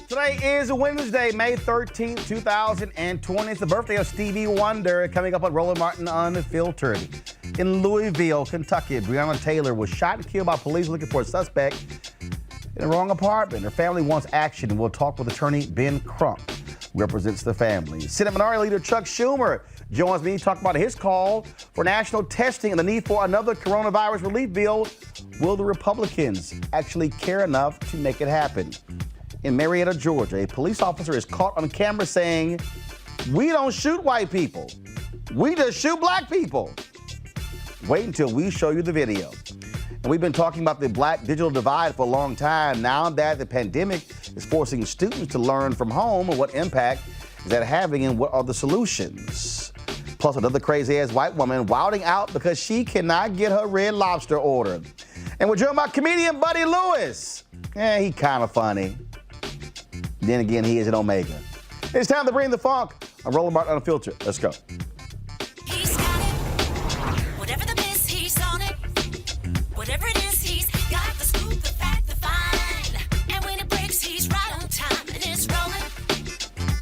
Today is Wednesday, May 13th, 2020. It's the birthday of Stevie Wonder. Coming up on Roland Martin Unfiltered. In Louisville, Kentucky, Breonna Taylor was shot and killed by police looking for a suspect in the wrong apartment. Her family wants action, and we'll talk with attorney Ben Crump, who represents the family. Senate Minority Leader Chuck Schumer joins me to talk about his call for national testing and the need for another coronavirus relief bill. Will the Republicans actually care enough to make it happen? In Marietta, Georgia, a police officer is caught on camera saying, "We don't shoot white people. We just shoot black people." Wait until we show you the video. And we've been talking about the black digital divide for a long time. Now that the pandemic is forcing students to learn from home, and what impact is that having and what are the solutions? Plus another crazy-ass white woman wilding out because she cannot get her Red Lobster order. And we're joined by comedian Buddy Lewis. He kind of funny. Then again, he is an Omega. It's time to bring the funk on Roland Martin Unfiltered. Let's go. He's got it. Whatever the biz, he's on it. Whatever it is, he's got the scoop, the fact, the find. And when it breaks, he's right on time and it's rolling.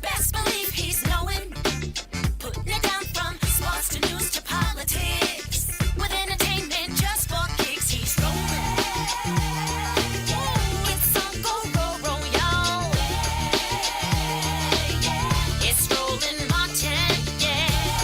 Best believe he's knowing. Putting it down from sports to news to politics. With entertainment just for kicks, he's rolling. It's on go, roll, y'all. It's Roland Martin, yeah.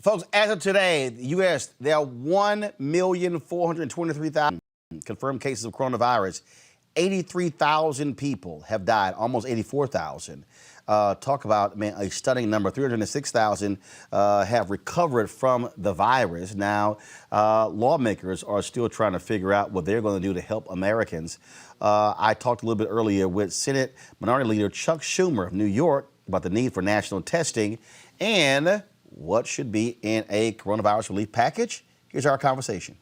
Folks, as of today, the U.S., there are 1,423,000 confirmed cases of coronavirus. 83,000 people have died, almost 84,000. Talk about, man, a stunning number. 306,000 have recovered from the virus. Now, lawmakers are still trying to figure out what they're going to do to help Americans. I talked a little bit earlier with Senate Minority Leader Chuck Schumer of New York about the need for national testing and what should be in a coronavirus relief package. Here's our conversation.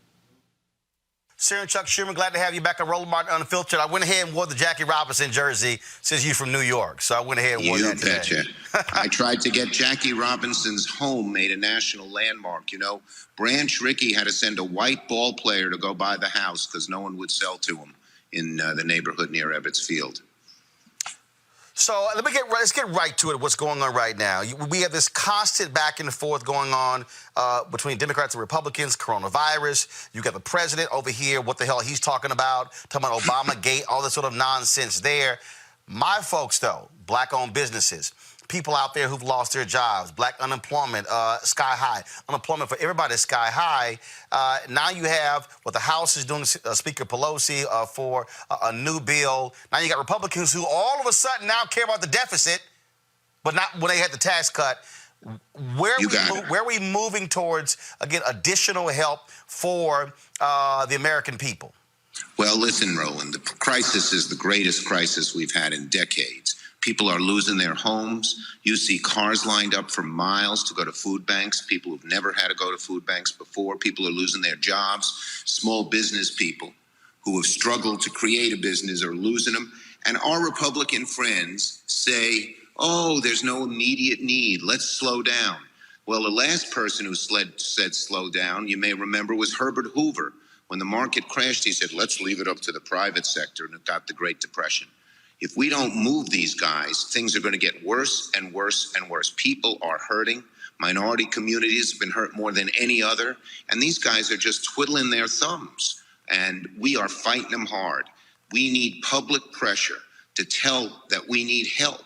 Senator Chuck Schumer, glad to have you back on Roland Unfiltered. I went ahead and wore the Jackie Robinson jersey since you're from New York, so I went ahead and wore that today. You betcha. I tried to get Jackie Robinson's home made a national landmark. You know, Branch Rickey had to send a white ball player to go buy the house because no one would sell to him in the neighborhood near Ebbets Field. So let's get right to it, what's going on right now. We have this constant back and forth going on between Democrats and Republicans, coronavirus. You got the president over here, what the hell he's talking about Obama-gate, all this sort of nonsense there. My folks, though, black-owned businesses, people out there who've lost their jobs, black unemployment sky high, unemployment for everybody sky high. Now you have what the House is doing, Speaker Pelosi, for a new bill. Now you got Republicans who all of a sudden now care about the deficit, but not when they had the tax cut. Where are we moving towards, again, additional help for the American people? Well, listen, Roland, the crisis is the greatest crisis we've had in decades. People are losing their homes. You see cars lined up for miles to go to food banks. People who've never had to go to food banks before. People are losing their jobs. Small business people who have struggled to create a business are losing them. And our Republican friends say, oh, there's no immediate need. Let's slow down. Well, the last person who said slow down, you may remember, was Herbert Hoover. When the market crashed, he said, let's leave it up to the private sector, and it got the Great Depression. If we don't move these guys, things are going to get worse and worse and worse. People are hurting. Minority communities have been hurt more than any other. And these guys are just twiddling their thumbs. And we are fighting them hard. We need public pressure to tell that we need help.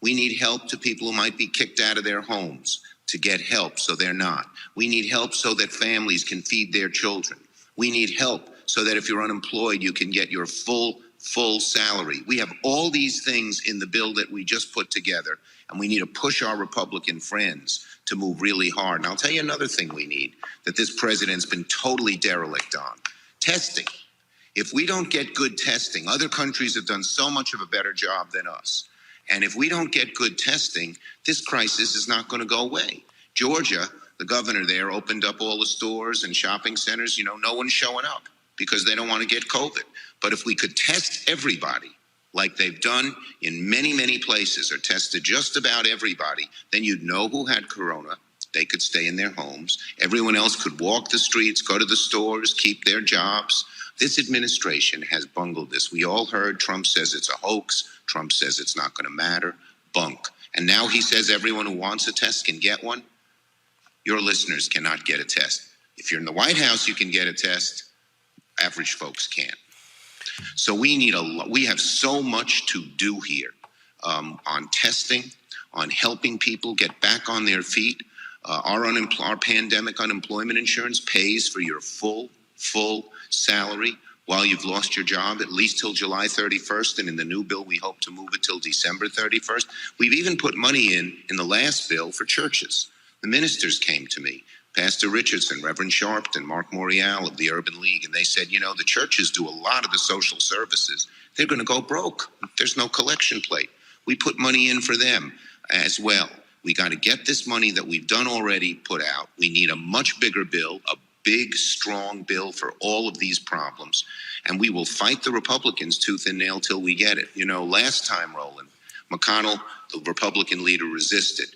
We need help to people who might be kicked out of their homes to get help so they're not. We need help so that families can feed their children. We need help so that if you're unemployed, you can get your full salary. We have all these things in the bill that we just put together, and we need to push our Republican friends to move really hard. And I'll tell you another thing we need that this president's been totally derelict on. Testing. If we don't get good testing, other countries have done so much of a better job than us. And if we don't get good testing, this crisis is not going to go away. Georgia, the governor there, opened up all the stores and shopping centers. You know, no one's showing up because they don't want to get COVID. But if we could test everybody like they've done in many, many places, or tested just about everybody, then you'd know who had corona. They could stay in their homes. Everyone else could walk the streets, go to the stores, keep their jobs. This administration has bungled this. We all heard Trump says it's a hoax. Trump says it's not going to matter. Bunk. And now he says everyone who wants a test can get one. Your listeners cannot get a test. If you're in the White House, you can get a test. Average folks can't. So we have so much to do here on testing, on helping people get back on their feet. Our pandemic unemployment insurance pays for your full salary while you've lost your job, at least till July 31st. And in the new bill, we hope to move it till December 31st. We've even put money in the last bill for churches. The ministers came to me, Pastor Richardson, Reverend Sharpton, Mark Morial of the Urban League, and they said, you know, the churches do a lot of the social services. They're going to go broke. There's no collection plate. We put money in for them as well. We got to get this money that we've done already put out. We need a much bigger bill, a big, strong bill for all of these problems. And we will fight the Republicans tooth and nail till we get it. You know, last time, Roland, McConnell, the Republican leader, resisted.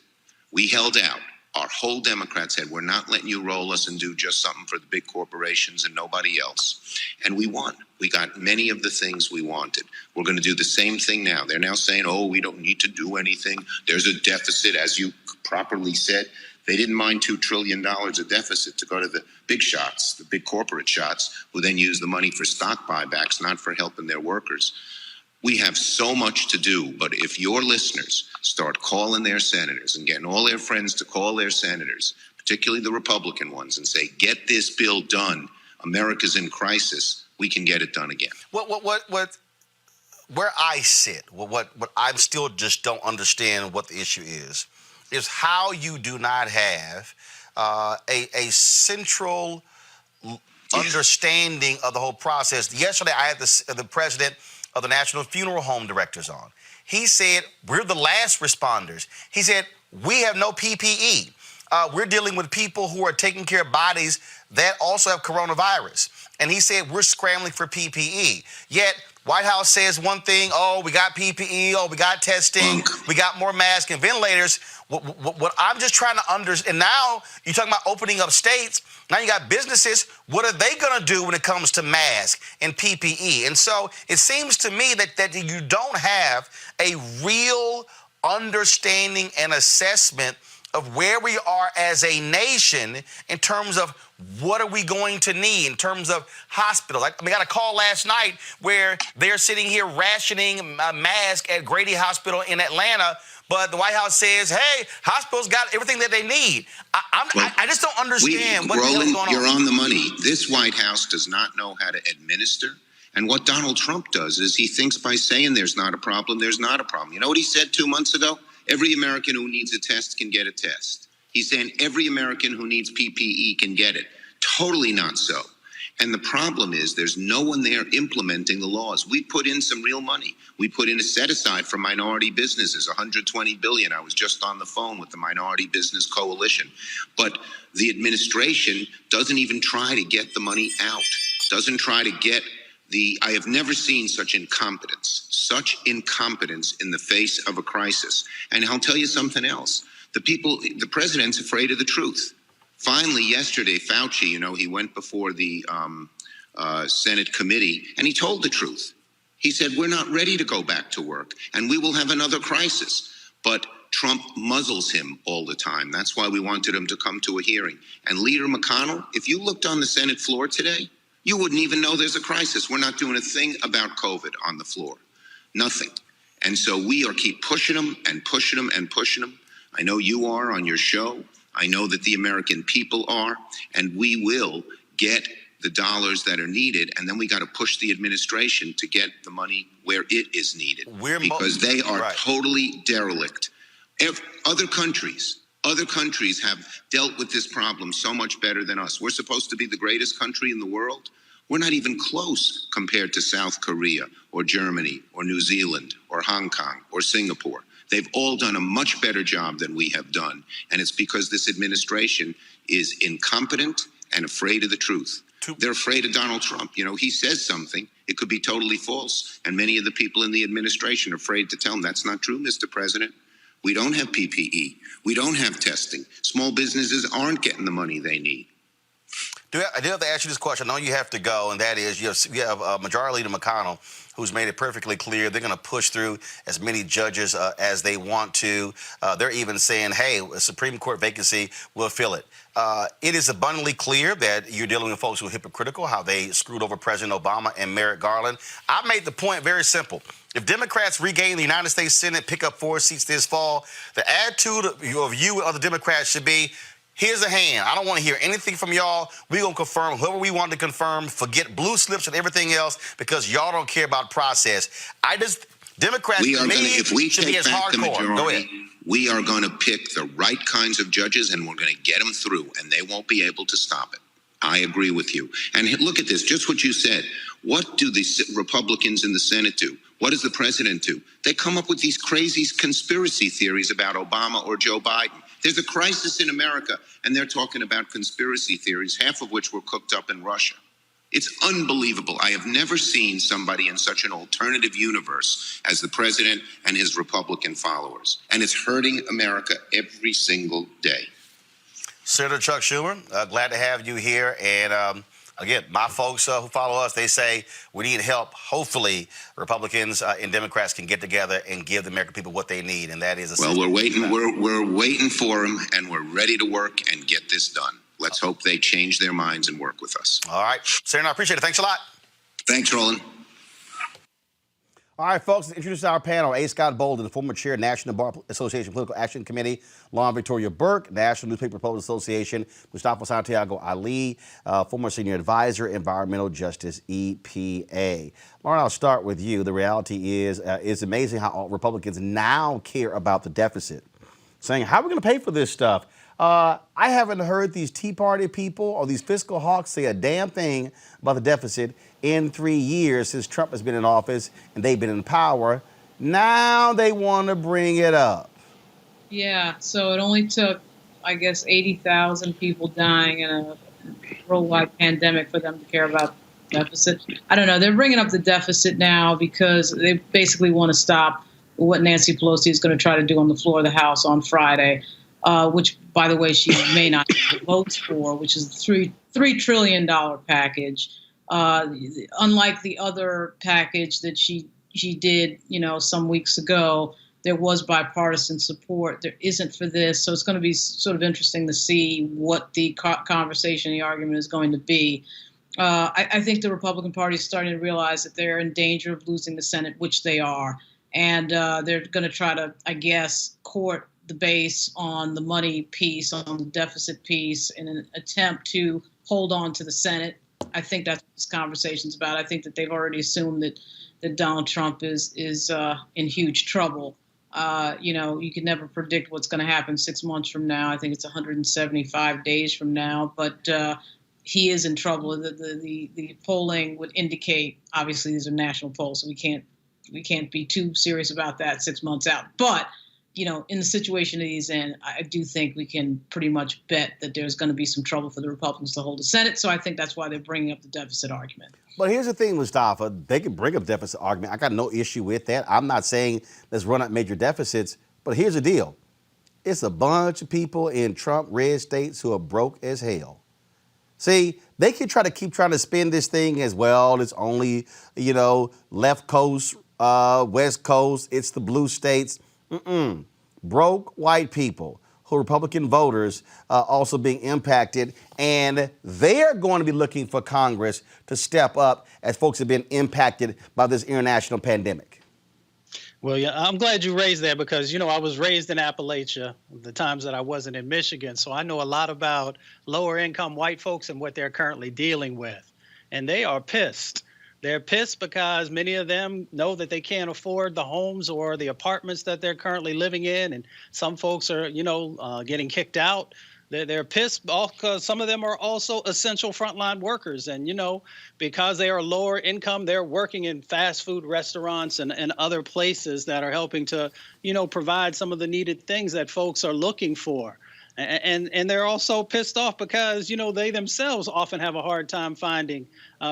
We held out. Our whole Democrat said, we're not letting you roll us and do just something for the big corporations and nobody else. And we won. We got many of the things we wanted. We're going to do the same thing now. They're now saying, oh, we don't need to do anything. There's a deficit, as you properly said. They didn't mind $2 trillion of deficit to go to the big shots, the big corporate shots, who then use the money for stock buybacks, not for helping their workers. We have so much to do, but if your listeners start calling their senators and getting all their friends to call their senators, particularly the Republican ones, and say, get this bill done. America's in crisis. We can get it done again. Where I sit, what I still just don't understand what the issue is how you do not have a central understanding of the whole process. Yesterday, I had the president of the National Funeral Home Directors on. He said, we're the last responders. He said, we have no PPE. We're dealing with people who are taking care of bodies that also have coronavirus. And he said, we're scrambling for PPE. Yet, White House says one thing, oh, we got PPE, oh, we got testing, we got more masks and ventilators. What I'm just trying to understand, and now you're talking about opening up states, now you got businesses, what are they going to do when it comes to masks and PPE? And so it seems to me that you don't have a real understanding and assessment of where we are as a nation in terms of what are we going to need in terms of hospitals. I got a call last night where they're sitting here rationing a mask at Grady Hospital in Atlanta, but the White House says, hey, hospitals got everything that they need. I just don't understand what the hell is going on. You're on the money. This White House does not know how to administer. And what Donald Trump does is he thinks by saying there's not a problem, there's not a problem. You know what he said 2 months ago? Every American who needs a test can get a test. He's saying every American who needs PPE can get it. Totally not so. And the problem is there's no one there implementing the laws. We put in some real money. We put in a set aside for minority businesses, $120 billion. I was just on the phone with the Minority Business Coalition. But the administration doesn't even try to get the money out, doesn't try to get I have never seen such incompetence in the face of a crisis. And I'll tell you something else. The president's afraid of the truth. Finally, yesterday, Fauci, he went before the Senate committee and he told the truth. He said, we're not ready to go back to work and we will have another crisis. But Trump muzzles him all the time. That's why we wanted him to come to a hearing. And Leader McConnell, if you looked on the Senate floor today, you wouldn't even know there's a crisis. We're not doing a thing about COVID on the floor. Nothing. And so we keep pushing them and pushing them and pushing them. I know you are on your show. I know that the American people are. And we will get the dollars that are needed. And then we got to push the administration to get the money where it is needed. Because they are totally derelict. Other countries have dealt with this problem so much better than us. We're supposed to be the greatest country in the world. We're not even close compared to South Korea or Germany or New Zealand or Hong Kong or Singapore. They've all done a much better job than we have done. And it's because this administration is incompetent and afraid of the truth. They're afraid of Donald Trump. He says something, it could be totally false. And many of the people in the administration are afraid to tell him that's not true, Mr. President. We don't have PPE. We don't have testing. Small businesses aren't getting the money they need. I do have to ask you this question. I know you have to go, and that is you have Majority Leader McConnell, who's made it perfectly clear they're going to push through as many judges as they want to. They're even saying, hey, a Supreme Court vacancy, we'll fill it. It is abundantly clear that you're dealing with folks who are hypocritical, how they screwed over President Obama and Merrick Garland. I made the point very simple. If Democrats regain the United States Senate, pick up 4 seats this fall, the attitude of you and other Democrats should be, here's a hand. I don't want to hear anything from y'all. We're going to confirm whoever we want to confirm, forget blue slips and everything else because y'all don't care about process. Democrats should be as hardcore. Go ahead. We are going to pick the right kinds of judges and we're going to get them through and they won't be able to stop it. I agree with you. And look at this, just what you said. What do the Republicans in the Senate do? What does the president do? They come up with these crazy conspiracy theories about Obama or Joe Biden. There's a crisis in America, and they're talking about conspiracy theories, half of which were cooked up in Russia. It's unbelievable. I have never seen somebody in such an alternative universe as the president and his Republican followers. And it's hurting America every single day. Senator Chuck Schumer, glad to have you here. And again, my folks who follow us, they say we need help. Hopefully, Republicans and Democrats can get together and give the American people what they need, and that is we're waiting. We're waiting for them, and we're ready to work and get this done. Let's hope they change their minds and work with us. All right, Senator, I appreciate it. Thanks a lot. Thanks, Roland. All right, folks, let's introduce our panel. A. Scott Bolden, former chair, National Bar Association Political Action Committee. Lauren Victoria Burke, National Newspaper Public Association. Mustafa Santiago Ali, former senior advisor, Environmental Justice, EPA. Lauren, I'll start with you. The reality is, it's amazing how Republicans now care about the deficit, saying, how are we going to pay for this stuff? I haven't heard these Tea Party people or these fiscal hawks say a damn thing about the deficit in 3 years since Trump has been in office and they've been in power. Now they want to bring it up. Yeah, so it only took, I guess, 80,000 people dying in a worldwide pandemic for them to care about the deficit. I don't know. They're bringing up the deficit now because they basically want to stop what Nancy Pelosi is going to try to do on the floor of the House on Friday, which, by the way, she may not get votes for, which is the $3 trillion package. Unlike the other package that she did, some weeks ago, there was bipartisan support. There isn't for this. So it's going to be sort of interesting to see what the conversation, the argument is going to be. I think the Republican Party is starting to realize that they're in danger of losing the Senate, which they are. And they're going to try to, I guess, court the base on the money piece, on the deficit piece, in an attempt to hold on to the Senate. I think that's what this conversation's about. I think that they've already assumed that Donald Trump is in huge trouble. You can never predict what's going to happen 6 months from now. I think it's 175 days from now, but he is in trouble. The polling would indicate, obviously these are national polls, so we can't be too serious about that 6 months out. But in the situation that he's in, I do think we can pretty much bet that there's going to be some trouble for the Republicans to hold the Senate. So I think that's why they're bringing up the deficit argument. But here's the thing, Mustafa. They can bring up deficit argument. I got no issue with that. I'm not saying let's run up major deficits. But here's the deal. It's a bunch of people in Trump red states who are broke as hell. See, they can keep trying to spin this thing as well. It's only, left coast, west coast. It's the blue states. Broke white people who are Republican voters also being impacted, and they're going to be looking for Congress to step up as folks have been impacted by this international pandemic. Well, yeah, I'm glad you raised that because, I was raised in Appalachia the times that I wasn't in Michigan, so I know a lot about lower income white folks and what they're currently dealing with, and they are pissed. They're pissed because many of them know that they can't afford the homes or the apartments that they're currently living in. And some folks are, getting kicked out. They're pissed because some of them are also essential frontline workers. And, because they are lower income, they're working in fast food restaurants and other places that are helping to, provide some of the needed things that folks are looking for. And they're also pissed off because, they themselves often have a hard time finding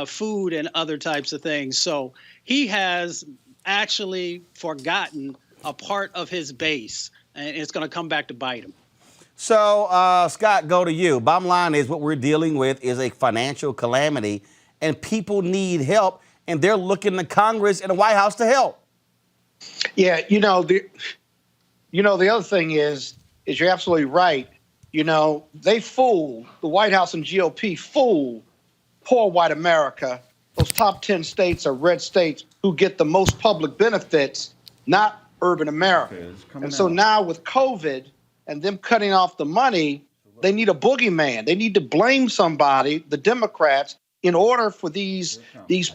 food and other types of things. So he has actually forgotten a part of his base, and it's going to come back to bite him. So, Scott, go to you. Bottom line is what we're dealing with is a financial calamity, and people need help, and they're looking to Congress and the White House to help. Yeah, the other thing is you're absolutely right. They fool, the White House and GOP fool poor white America. Those top 10 states are red states who get the most public benefits, not urban America. And so now with COVID and them cutting off the money, they need a boogeyman. They need to blame somebody, the Democrats, in order for these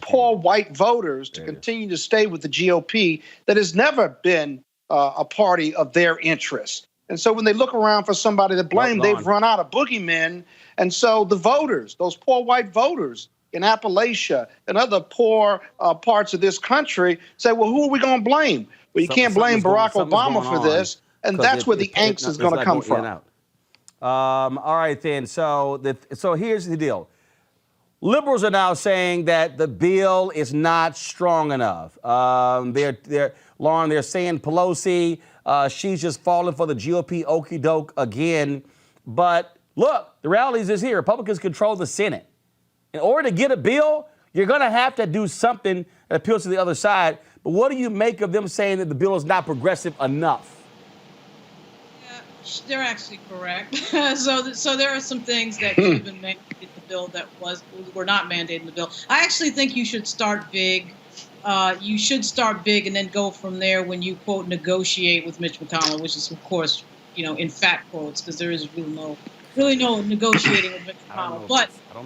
poor white voters to continue to stay with the GOP that has never been a party of their interest. And so when they look around for somebody to blame, they've run out of boogeymen. And so the voters, those poor white voters in Appalachia and other poor parts of this country say, well, who are we going to blame? Well, you can't blame Barack Obama for this. And that's where the angst is going to come from. All right, then. So here's the deal. Liberals are now saying that the bill is not strong enough. Lauren, they're saying Pelosi, she's just falling for the GOP okie doke again. But look, the reality is this here. Republicans control the Senate. In order to get a bill, you're going to have to do something that appeals to the other side. But what do you make of them saying that the bill is not progressive enough? They're actually correct. So there are some things that should have been mandated in the bill that were not mandated in the bill. I actually think you should start big you should start big and then go from there when you, quote, negotiate with Mitch McConnell, which is, of course, in fat quotes, because there is really no negotiating with Mitch McConnell.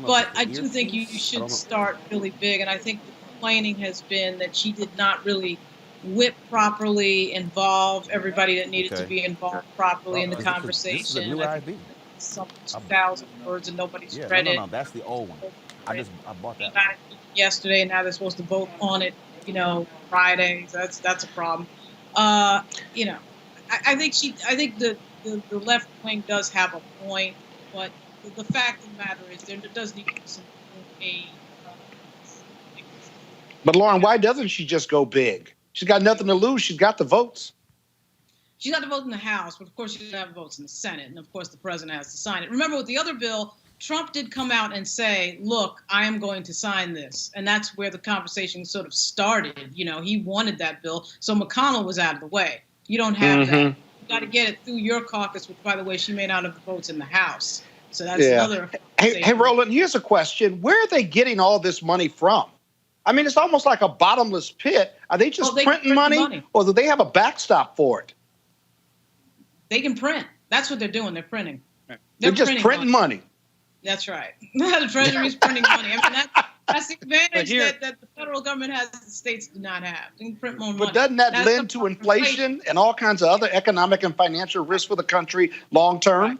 But I do think you should start really big. And I think the complaining has been that she did not really whip properly, involve everybody that needed to be involved properly in the conversation. This is a new IB. Some 2,000 words and nobody's read it. No, that's the old one. I bought that. Yesterday, and now they're supposed to vote on it, Friday. So that's a problem. I think the left wing does have a point, but the fact of the matter is there does need to be some But Lauren, why doesn't she just go big? She's got nothing to lose. She's got the votes. She's got the vote in the House, but of course she doesn't have votes in the Senate, and of course the president has to sign it. Remember, with the other bill, Trump did come out and say, look, I am going to sign this. And that's where the conversation sort of started. He wanted that bill. So McConnell was out of the way. You don't have that. You got to get it through your caucus, which, by the way, she may not have the votes in the House. So that's another. Hey, Roland, here's a question. Where are they getting all this money from? I mean, it's almost like a bottomless pit. Are they just printing money, or do they have a backstop for it? They can print. That's what they're doing. They're printing. They're just printing money. That's right. The Treasury's printing money. I mean, that's the advantage that the federal government has that the states do not have. They can print more money. But doesn't that lend to inflation and all kinds of other economic and financial risks for the country long term?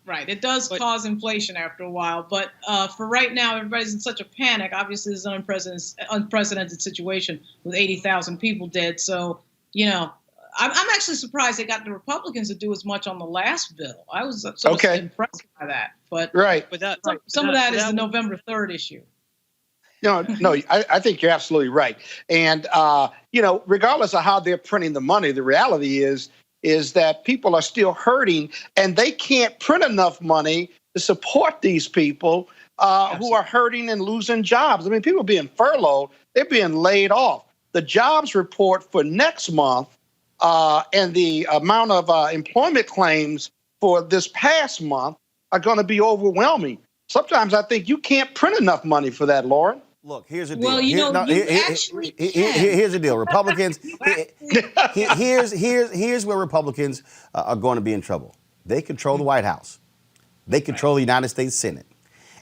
Right. It does cause inflation after a while. But for right now, everybody's in such a panic. Obviously, it's an unprecedented situation with 80,000 people dead. So, I'm actually surprised they got the Republicans to do as much on the last bill. I was so impressed by that. But some of that is the November 3rd issue. No, I think you're absolutely right. And, regardless of how they're printing the money, the reality is that people are still hurting, and they can't print enough money to support these people who are hurting and losing jobs. I mean, people are being furloughed. They're being laid off. The jobs report for next month and the amount of employment claims for this past month are going to be overwhelming. Sometimes I think you can't print enough money for that, Lauren. Look, here's the deal. Well, here's the deal. Republicans. Here's where Republicans are going to be in trouble. They control the White House. They control the United States Senate.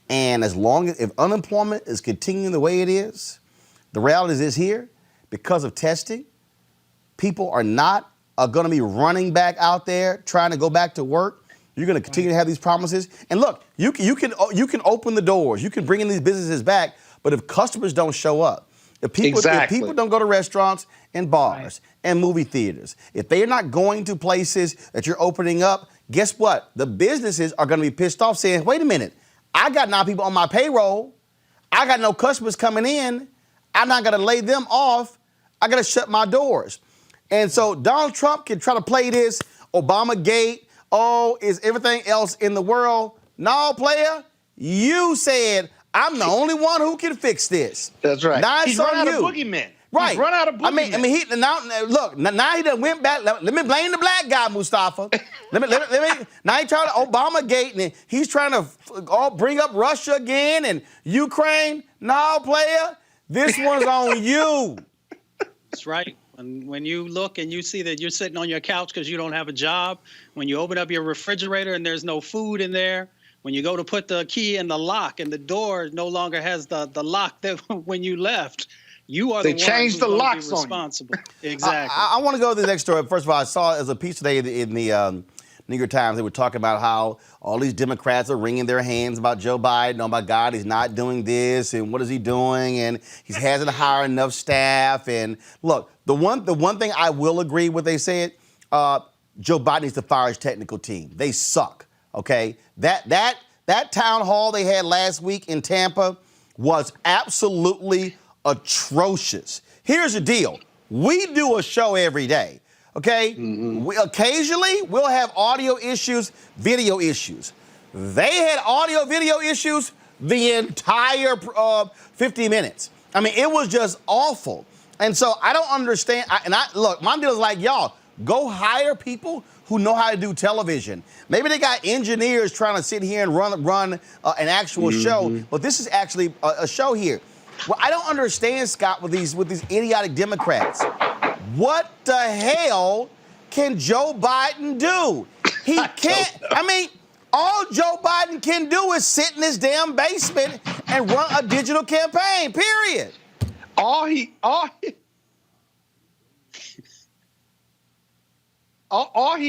And as long as if unemployment is continuing the way it is, the reality is here because of testing. People are not going to be running back out there trying to go back to work. You're going to continue to have these promises. And look, you can open the doors. You can bring in these businesses back. But if customers don't show up, if people don't go to restaurants and bars and movie theaters, if they're not going to places that you're opening up, guess what? The businesses are going to be pissed off saying, wait a minute, I got 9 people on my payroll. I got no customers coming in. I'm not going to lay them off. I got to shut my doors. And so Donald Trump can try to play this Obamagate. Oh, is everything else in the world? No, player, you said I'm the only one who can fix this. That's right. Now He's run out of boogeymen. Right. He's run out of boogeymen. I mean, now he done went back. Let me blame the black guy, Mustafa. Now he trying to Obamagate, and he's trying to bring up Russia again and Ukraine. No, player, this one's on you. That's right. And when you look and you see that you're sitting on your couch because you don't have a job, when you open up your refrigerator and there's no food in there, when you go to put the key in the lock and the door no longer has the lock that when you left, you are the one who's going to be responsible. Exactly. I want to go to the next story. First of all, I saw as a piece today in the New York Times, they were talking about how all these Democrats are wringing their hands about Joe Biden. Oh, my God, he's not doing this, and what is he doing? And he hasn't hired enough staff. And look, the one thing I will agree with they said, Joe Biden needs to fire his technical team. They suck, okay? That town hall they had last week in Tampa was absolutely atrocious. Here's the deal. We do a show every day. Okay, occasionally we'll have audio issues, video issues. They had audio, video issues the entire 50 minutes. I mean, it was just awful. And so I don't understand. Look, my deal is like, y'all, go hire people who know how to do television. Maybe they got engineers trying to sit here and run an actual show, but this is actually a show here. Well, I don't understand, Scott, with these idiotic Democrats. What the hell can Joe Biden do? He can't. I mean, all Joe Biden can do is sit in his damn basement and run a digital campaign, period. All he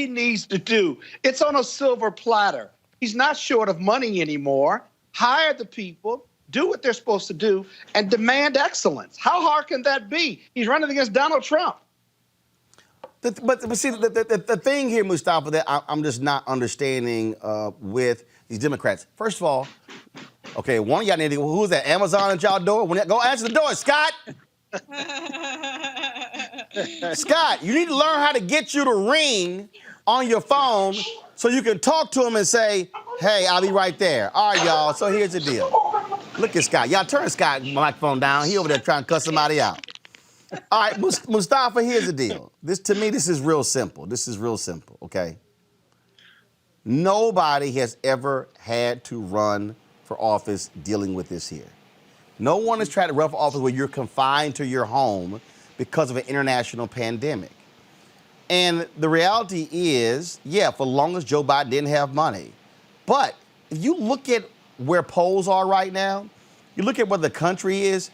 needs to do, it's on a silver platter. He's not short of money anymore. Hire the people, do what they're supposed to do, and demand excellence. How hard can that be? He's running against Donald Trump. But see, the thing here, Mustafa, that I'm just not understanding with these Democrats. First of all, okay, one of y'all need to, who's that, Amazon at y'all door? Go answer the door, Scott. Scott, you need to learn how to get you to ring on your phone so you can talk to him and say, hey, I'll be right there. All right, y'all, so here's the deal. Look at Scott. Y'all turn Scott's microphone down. He over there trying to cuss somebody out. All right, Mustafa, here's the deal. To me, this is real simple. This is real simple, okay? Nobody has ever had to run for office dealing with this here. No one has tried to run for office where you're confined to your home because of an international pandemic. And the reality is, yeah, for the longest, Joe Biden didn't have money. But if you look at where polls are right now, you look at where the country is,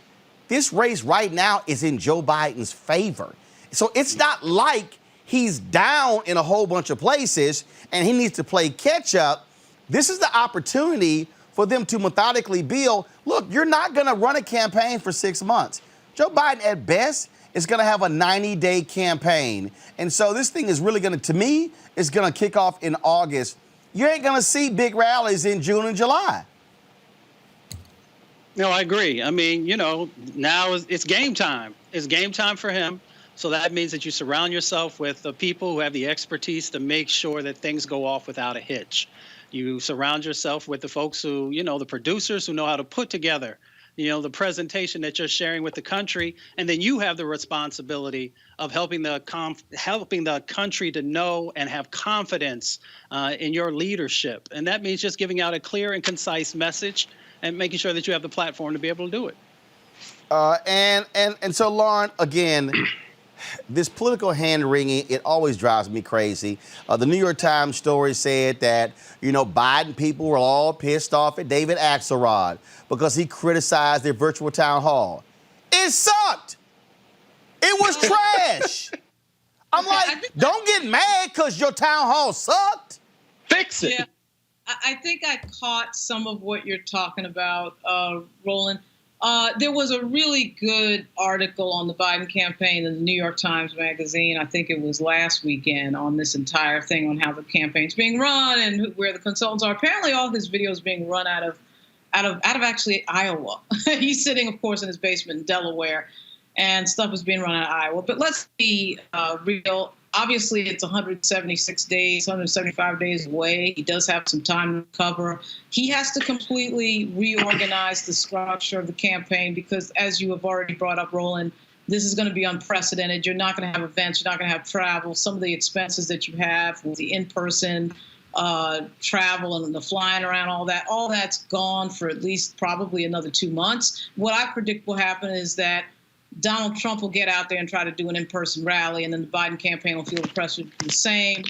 this race right now is in Joe Biden's favor. So it's not like he's down in a whole bunch of places and he needs to play catch up. This is the opportunity for them to methodically build. Look, you're not going to run a campaign for 6 months. Joe Biden, at best, is going to have a 90-day campaign. And so this thing is really going to me, it's going to kick off in August. You ain't going to see big rallies in June and July. No, I agree. I mean, now it's game time. It's game time for him. So that means that you surround yourself with the people who have the expertise to make sure that things go off without a hitch. You surround yourself with the folks who, the producers who know how to put together, the presentation that you're sharing with the country. And then you have the responsibility of helping the country to know and have confidence in your leadership. And that means just giving out a clear and concise message and making sure that you have the platform to be able to do it. And so, Lauren, again, this political hand-wringing, it always drives me crazy. The New York Times story said that, Biden people were all pissed off at David Axelrod because he criticized their virtual town hall. It sucked. It was trash. I'm like, don't get mad because your town hall sucked. Fix it. Yeah. I think I caught some of what you're talking about, Roland. There was a really good article on the Biden campaign in the New York Times Magazine. I think it was last weekend on this entire thing on how the campaign's being run and where the consultants are. Apparently, all his videos being run out of actually Iowa. He's sitting, of course, in his basement in Delaware, and stuff is being run out of Iowa. But let's be real. Obviously, it's 176 days, 175 days away. He does have some time to recover. He has to completely reorganize the structure of the campaign because, as you have already brought up, Roland, this is going to be unprecedented. You're not going to have events. You're not going to have travel. Some of the expenses that you have with the in-person travel and the flying around, all that's gone for at least probably another 2 months. What I predict will happen is that Donald Trump will get out there and try to do an in-person rally, and then the Biden campaign will feel the pressure to do the same.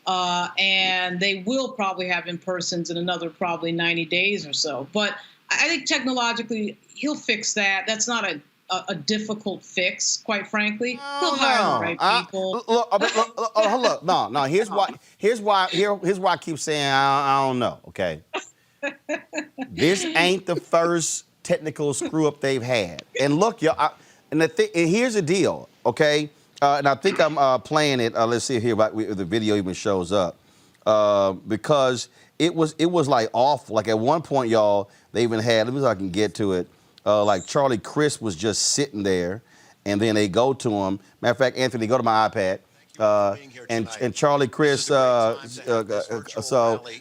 And they will probably have in-persons in another probably 90 days or so. But I think technologically he'll fix that. That's not a difficult fix, quite frankly. He'll hire the right people. Look, no. Here's why I keep saying I don't know. Okay, this ain't the first technical screw up they've had. And look, y'all. And here's the deal, okay? And I think I'm playing it. Let's see here if the video even shows up, because it was like awful. Like at one point, y'all, they even had. Let me see if I can get to it. Like Charlie Crist was just sitting there, and then they go to him. Matter of fact, Anthony, go to my iPad. And Charlie Crist, so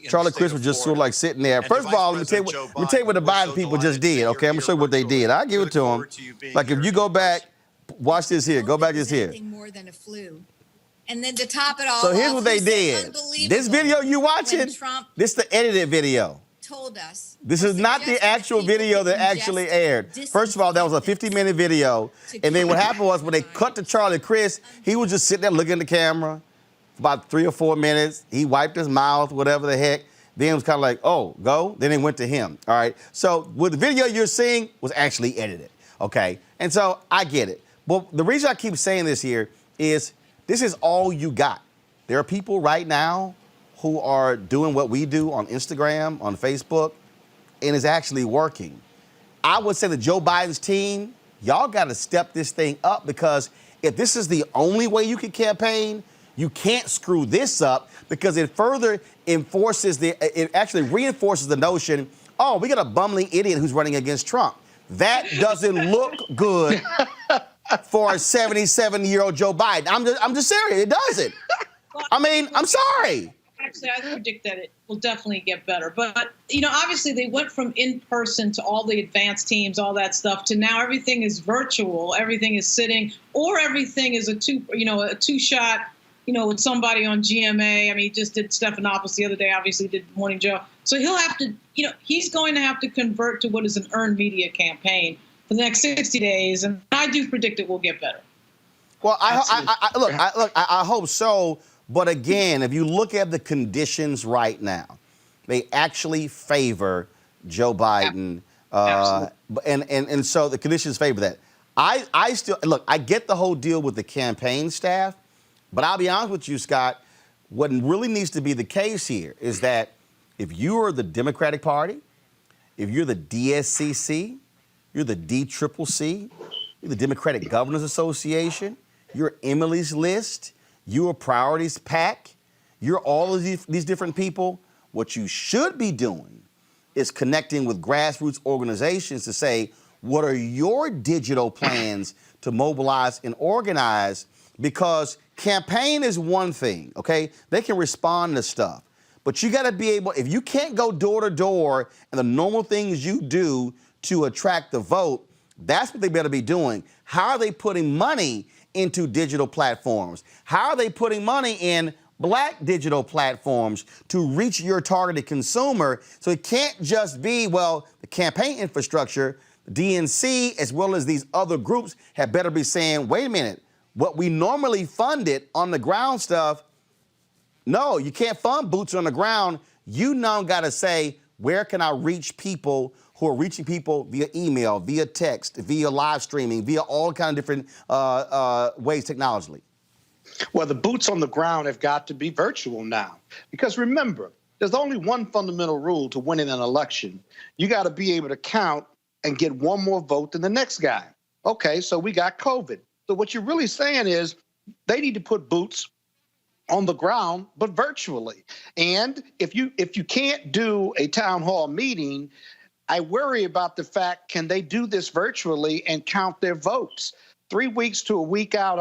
Charlie Crist was just sort of like sitting there. First of all, let me tell you what the Biden people just did. Okay, I'm gonna show you what they did. I'll give it to them. Like if you go back, watch this here. Go back this here. More than a flu. And then to top it all so here's off, what they did. This video you watching, this the edited video. told us. This or is not the suggested actual people video that ingest actually aired. First of all, that was a disinfectant 50-minute video. to And then what keep happened was when they cut to Charlie Chris, he was just sitting there looking at the camera for about 3 or 4 minutes. He wiped his mouth, whatever the heck. Then it was kind of like, oh, go. Then they went to him. All right. So what the video you're seeing was actually edited. Okay. And so I get it. But the reason I keep saying this here is this is all you got. There are people right now who are doing what we do on Instagram, on Facebook, and it's actually working. I would say that Joe Biden's team, y'all got to step this thing up, because if this is the only way you can campaign, you can't screw this up, because it further it actually reinforces the notion, oh, we got a bumbling idiot who's running against Trump. That doesn't look good for a 77-year-old Joe Biden. I'm just serious. It doesn't. I mean, I'm sorry. Actually, I predict that it will definitely get better. But, obviously they went from in-person to all the advanced teams, all that stuff, to now everything is virtual. Everything is sitting, or everything is a two-shot, with somebody on GMA. I mean, he just did Stephanopoulos the other day, obviously did Morning Joe. So he'll have to, he's going to have to convert to what is an earned media campaign for the next 60 days. And I do predict it will get better. Well, I hope so. But again, if you look at the conditions right now, they actually favor Joe Biden. And so the conditions favor that. I still, look, I get the whole deal with the campaign staff, but I'll be honest with you, Scott, what really needs to be the case here is that if you are the Democratic Party, if you're the DSCC, you're the DCCC, you're the Democratic Governors Association, you're Emily's List, you're Priorities PAC, you're all of these different people, what you should be doing is connecting with grassroots organizations to say, what are your digital plans to mobilize and organize? Because campaign is one thing, okay? They can respond to stuff. But you got to be able, if you can't go door to door and the normal things you do to attract the vote, that's what they better be doing. How are they putting money into digital platforms? How are they putting money in Black digital platforms to reach your targeted consumer? So it can't just be, well, the campaign infrastructure, DNC, as well as these other groups have better be saying, wait a minute, what we normally funded on the ground stuff, no, you can't fund boots on the ground. You now got to say, where can I reach people who are reaching people via email, via text, via live streaming, via all kind of different ways technologically? Well, the boots on the ground have got to be virtual now. Because remember, there's only one fundamental rule to winning an election. You got to be able to count and get one more vote than the next guy. Okay, so we got COVID. So what you're really saying is they need to put boots on the ground, but virtually. And if you can't do a town hall meeting, I worry about the fact, can they do this virtually and count their votes? 3 days to a week out,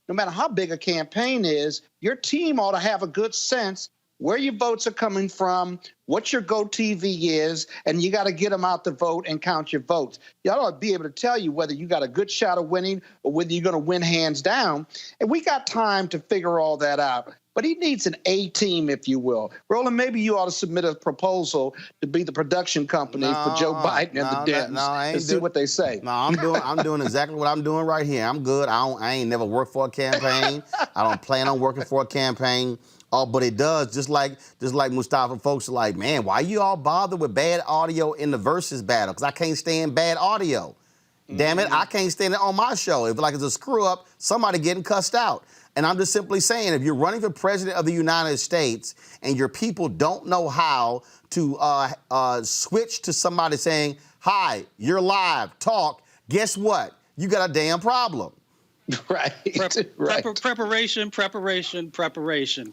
no matter how big a campaign is, your team ought to have a good sense where your votes are coming from, what your GoTV is, and you got to get them out to vote and count your votes. Y'all ought to be able to tell you whether you got a good shot of winning or whether you're going to win hands down. And we got time to figure all that out. But he needs an A team, if you will. Roland, maybe you ought to submit a proposal to be the production company for Joe Biden and the Dems and see what they say. No, I'm doing exactly what I'm doing right here. I'm good. I ain't never worked for a campaign. I don't plan on working for a campaign. Oh, but it does, just like Mustafa, folks are like, man, why you all bothered with bad audio in the versus battle? Because I can't stand bad audio. Damn it, I can't stand it on my show. If like it's a screw up, somebody getting cussed out. And I'm just simply saying, if you're running for president of the United States and your people don't know how to switch to somebody saying, hi, you're live, talk, guess what? You got a damn problem. Right. Preparation.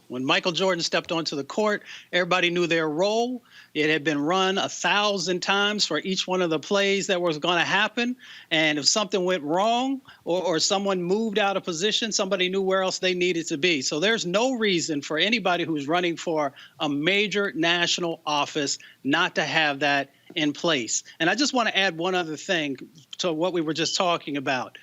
When Michael Jordan stepped onto the court, everybody knew their role. It had been run 1,000 times for each one of the plays that was going to happen. And if something went wrong or someone moved out of position, somebody knew where else they needed to be. So there's no reason for anybody who's running for a major national office not to have that in place. And I just want to add one other thing to what we were just talking about.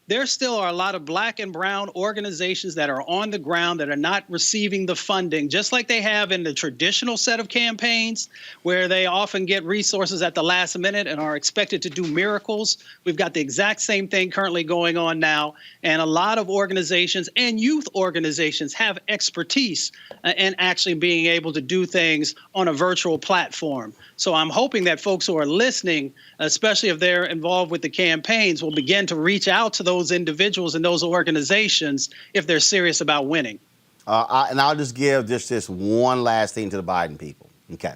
there still are a lot of black and brown organizations that are on the ground that are not receiving the funding, just like they have in the traditional set of campaigns, where they often get resources at the last minute and are expected to do miracles. We've got the exact same thing currently going on now. And a lot of organizations and youth organizations have expertise in actually being able to do things on a virtual platform. So I'm hoping that folks who are listening, especially if they're involved with the campaigns, will begin to reach out to those individuals and those organizations if they're serious about winning. And I'll just give just this one last thing to the Biden people. Okay.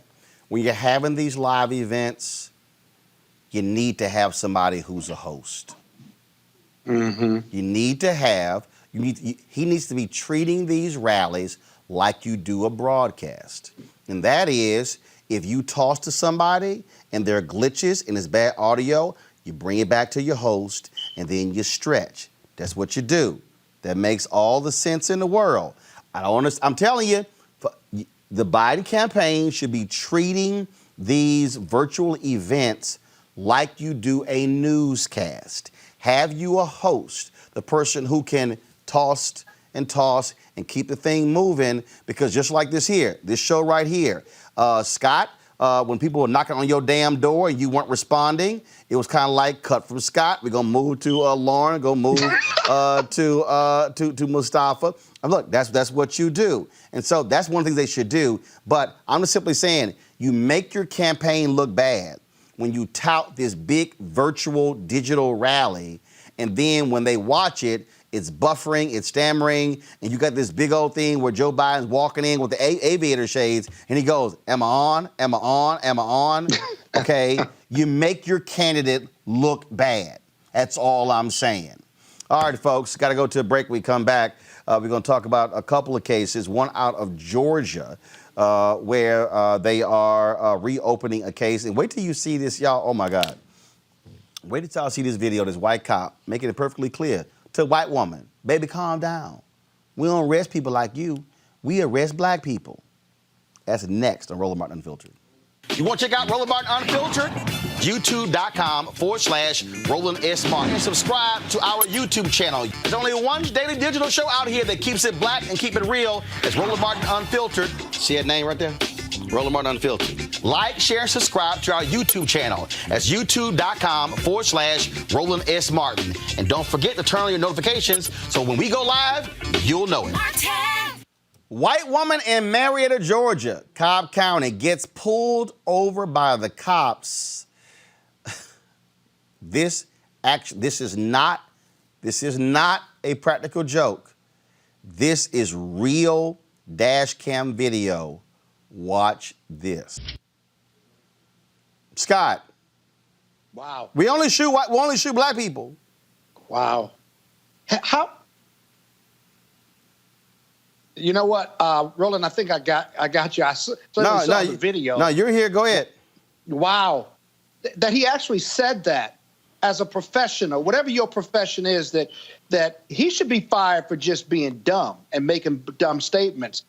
When you're having these live events, you need to have somebody who's a host. Mm-hmm. You need to have, he needs to be treating these rallies like you do a broadcast. And that is, if you toss to somebody and there are glitches and it's bad audio, you bring it back to your host and then you stretch. That's what you do. That makes all the sense in the world. I'm telling you, the Biden campaign should be treating these virtual events like you do a newscast. Have you a host, the person who can toss and keep the thing moving, because just like this show right here, Scott, when people were knocking on your damn door and you weren't responding, it was kind of like cut from Scott. We're gonna move to Lauren, go move to Mustafa. And look, that's what you do. And so that's one of the things they should do. But I'm just simply saying, you make your campaign look bad when you tout this big virtual digital rally, and then when they watch it, it's buffering, it's stammering, and you got this big old thing where Joe Biden's walking in with the aviator shades, and he goes, am I on? Am I on? Am I on? Okay, you make your candidate look bad. That's all I'm saying. All right, folks, got to go to a break. We come back. We're going to talk about a couple of cases, one out of Georgia, where they are reopening a case. And wait till you see this, y'all. Oh, my God. Wait till y'all see this video, this white cop making it perfectly clear to a white woman, baby, calm down. We don't arrest people like you. We arrest black people. That's next on Roland Martin Unfiltered. You want to check out Roland Martin Unfiltered? YouTube.com/Roland S. Martin. And subscribe to our YouTube channel. There's only one daily digital show out here that keeps it black and keep it real. It's Roland Martin Unfiltered. See that name right there? Roland Martin Unfiltered. Like, share, and subscribe to our YouTube channel. That's youtube.com/Roland S. Martin. And don't forget to turn on your notifications so when we go live, you'll know it. Martin! White woman in Marietta, Georgia, Cobb County, gets pulled over by the cops. This is not a practical joke. This is real dash cam video. Watch this. Scott. Wow. We only shoot black people. Wow. How? You know what, Roland? I think I got you. I saw the video. No, you're here. Go ahead. Wow, that he actually said that as a professional, whatever your profession is, that he should be fired for just being dumb and making dumb statements.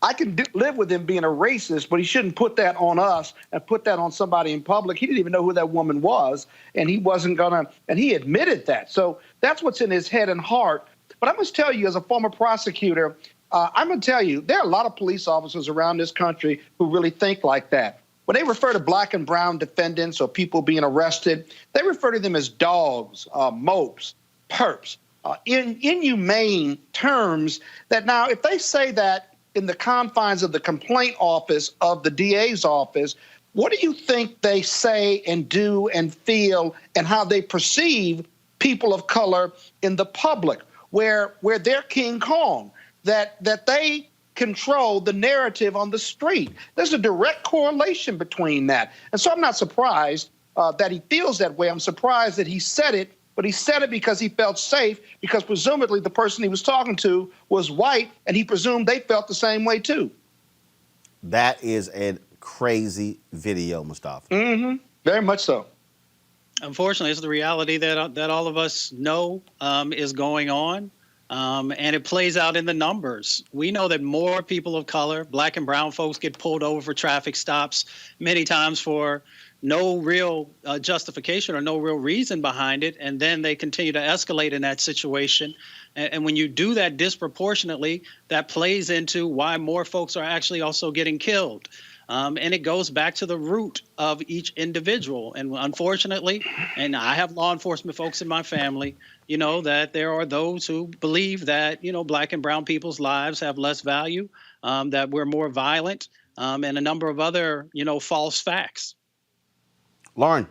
I can live with him being a racist, but he shouldn't put that on us and put that on somebody in public. He didn't even know who that woman was, and he wasn't gonna. And he admitted that. So that's what's in his head and heart. But I must tell you, as a former prosecutor, I'm going to tell you, there are a lot of police officers around this country who really think like that. When they refer to black and brown defendants or people being arrested, they refer to them as dogs, mopes, perps, inhumane terms that now, if they say that in the confines of the complaint office of the DA's office, what do you think they say and do and feel and how they perceive people of color in the public, where they're King Kong? That they control the narrative on the street. There's a direct correlation between that. And so I'm not surprised that he feels that way. I'm surprised that he said it, but he said it because he felt safe, because presumably the person he was talking to was white, and he presumed they felt the same way too. That is a crazy video, Mustafa. Mm-hmm. Very much so. Unfortunately, it's the reality that all of us know is going on. And it plays out in the numbers. We know that more people of color, black and brown folks, get pulled over for traffic stops, many times for no real justification or no real reason behind it, and then they continue to escalate in that situation. And when you do that disproportionately, that plays into why more folks are actually also getting killed. And it goes back to the root of each individual. And unfortunately, and I have law enforcement folks in my family, you know, that there are those who believe that, you know, Black and brown people's lives have less value, that we're more violent, and a number of other, you know, false facts. Lauren.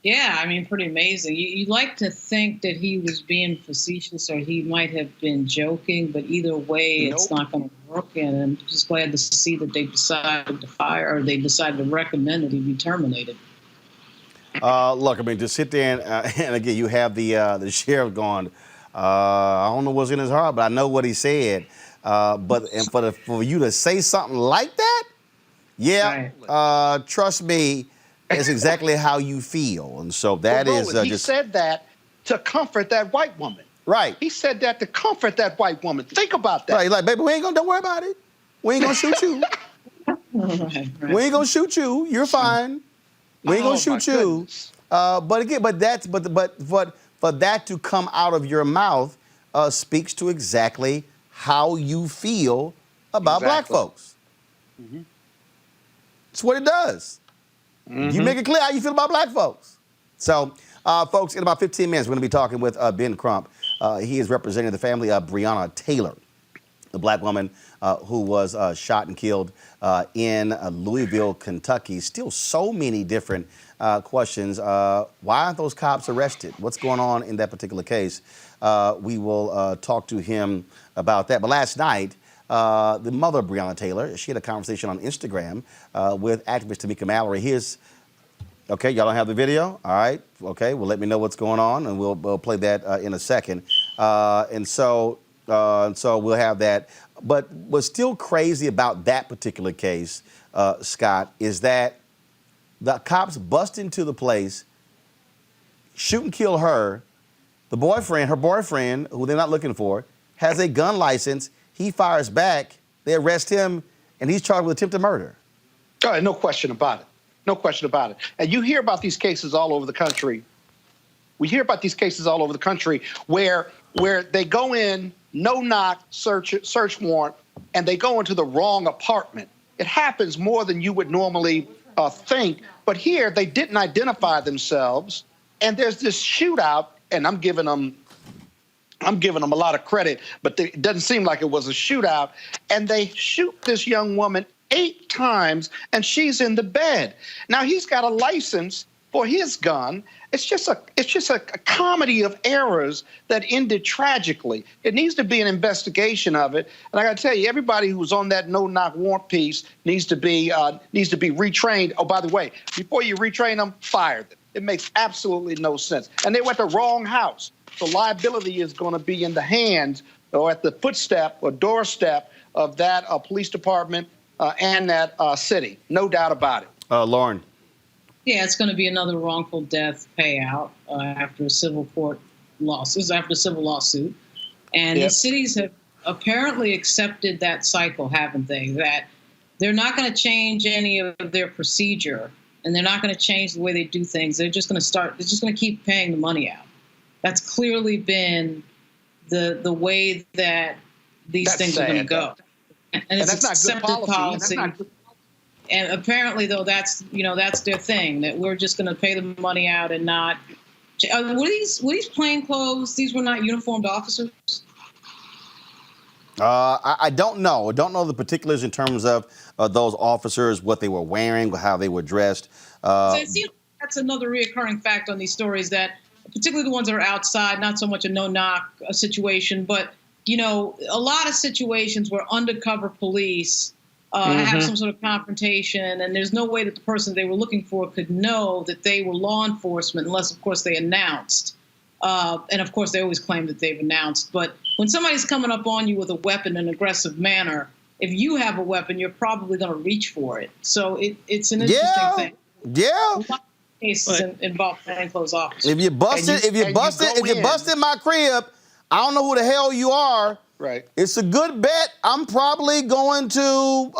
Yeah, I mean, pretty amazing. You'd like to think that he was being facetious or he might have been joking, but either way, it's not going to work. And I'm just glad to see that they decided to fire, or they decided to recommend that he be terminated. Look, I mean, to sit there and again, you have the sheriff going, I don't know what's in his heart, but I know what he said. But for you to say something like that, yeah, right. Trust me, it's exactly how you feel. And so that is Roland, he said that to comfort that white woman. Right. He said that to comfort that white woman. Think about that. Right, like, baby, don't worry about it. We ain't gonna shoot you. Right. We ain't gonna shoot you. You're fine. We ain't gonna shoot you. But for that to come out of your mouth speaks to exactly how you feel about Black folks. Mm-hmm. It's what it does. Mm-hmm. You make it clear how you feel about Black folks. So, folks, in about 15 minutes, we're going to be talking with Ben Crump. He is representing the family of Breonna Taylor, the Black woman who was shot and killed in Louisville, Kentucky. Still so many different questions. Why aren't those cops arrested? What's going on in that particular case? We will talk to him about that. But last night, the mother of Breonna Taylor, she had a conversation on Instagram with activist Tamika Mallory. Okay, y'all don't have the video? All right, okay, well, let me know what's going on, and we'll play that in a second. And so we'll have that. But what's still crazy about that particular case, Scott, is that the cops bust into the place, shoot and kill her. Her boyfriend, who they're not looking for, has a gun license. He fires back, they arrest him, and he's charged with attempted murder. Oh, no question about it. No question about it. And you hear about these cases all over the country. We hear about these cases all over the country where they go in, no knock, search warrant, and they go into the wrong apartment. It happens more than you would normally think. But here, they didn't identify themselves, and there's this shootout, and I'm giving them a lot of credit, but it doesn't seem like it was a shootout. And they shoot this young woman 8 times, and she's in the bed. Now, he's got a license for his gun. It's just a comedy of errors that ended tragically. It needs to be an investigation of it. And I got to tell you, everybody who's on that no-knock warrant piece needs to be retrained. Oh, by the way, before you retrain them, fire them. It makes absolutely no sense. And they were at the wrong house. The liability is going to be in the hands or at the footstep or doorstep of that police department and that city. No doubt about it. Lauren. Yeah, it's going to be another wrongful death payout after a civil court lawsuit. And the cities have apparently accepted that cycle, haven't they? That they're not going to change any of their procedure, and they're not going to change the way they do things. They're just going to keep paying the money out. That's clearly been the way that these things are going to go. And it's that's not accepted good policy. policy. And apparently, though, that's their thing, that we're just going to pay the money out and not. Were these plainclothes? These were not uniformed officers? I don't know. I don't know the particulars in terms of those officers, what they were wearing, how they were dressed. So it seems that's another reoccurring fact on these stories, that particularly the ones that are outside, not so much a no-knock situation, but, a lot of situations where undercover police have some sort of confrontation, and there's no way that the person they were looking for could know that they were law enforcement unless, of course, they announced. And, of course, they always claim that they've announced. But when somebody's coming up on you with a weapon in an aggressive manner, if you have a weapon, you're probably going to reach for it. So it's an interesting thing. Yeah. A lot of cases involve plainclothes officers. If you busted my crib, I don't know who the hell you are. Right. It's a good bet I'm probably going to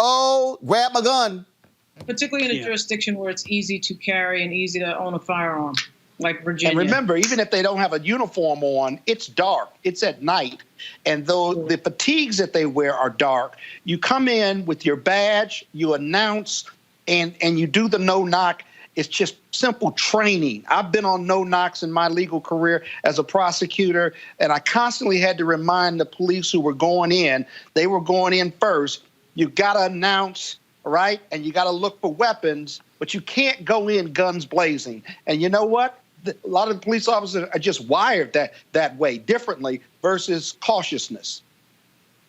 grab my gun. particularly in a jurisdiction where it's easy to carry and easy to own a firearm, like Virginia. And remember, even if they don't have a uniform on, it's dark. It's at night. And though the fatigues that they wear are dark, you come in with your badge, you announce, and you do the no-knock. It's just simple training. I've been on no-knocks in my legal career as a prosecutor, and I constantly had to remind the police who were going in, they were going in first. You got to announce, right? And you got to look for weapons, but you can't go in guns blazing. And you know what? A lot of the police officers are just wired that way, differently, versus cautiousness.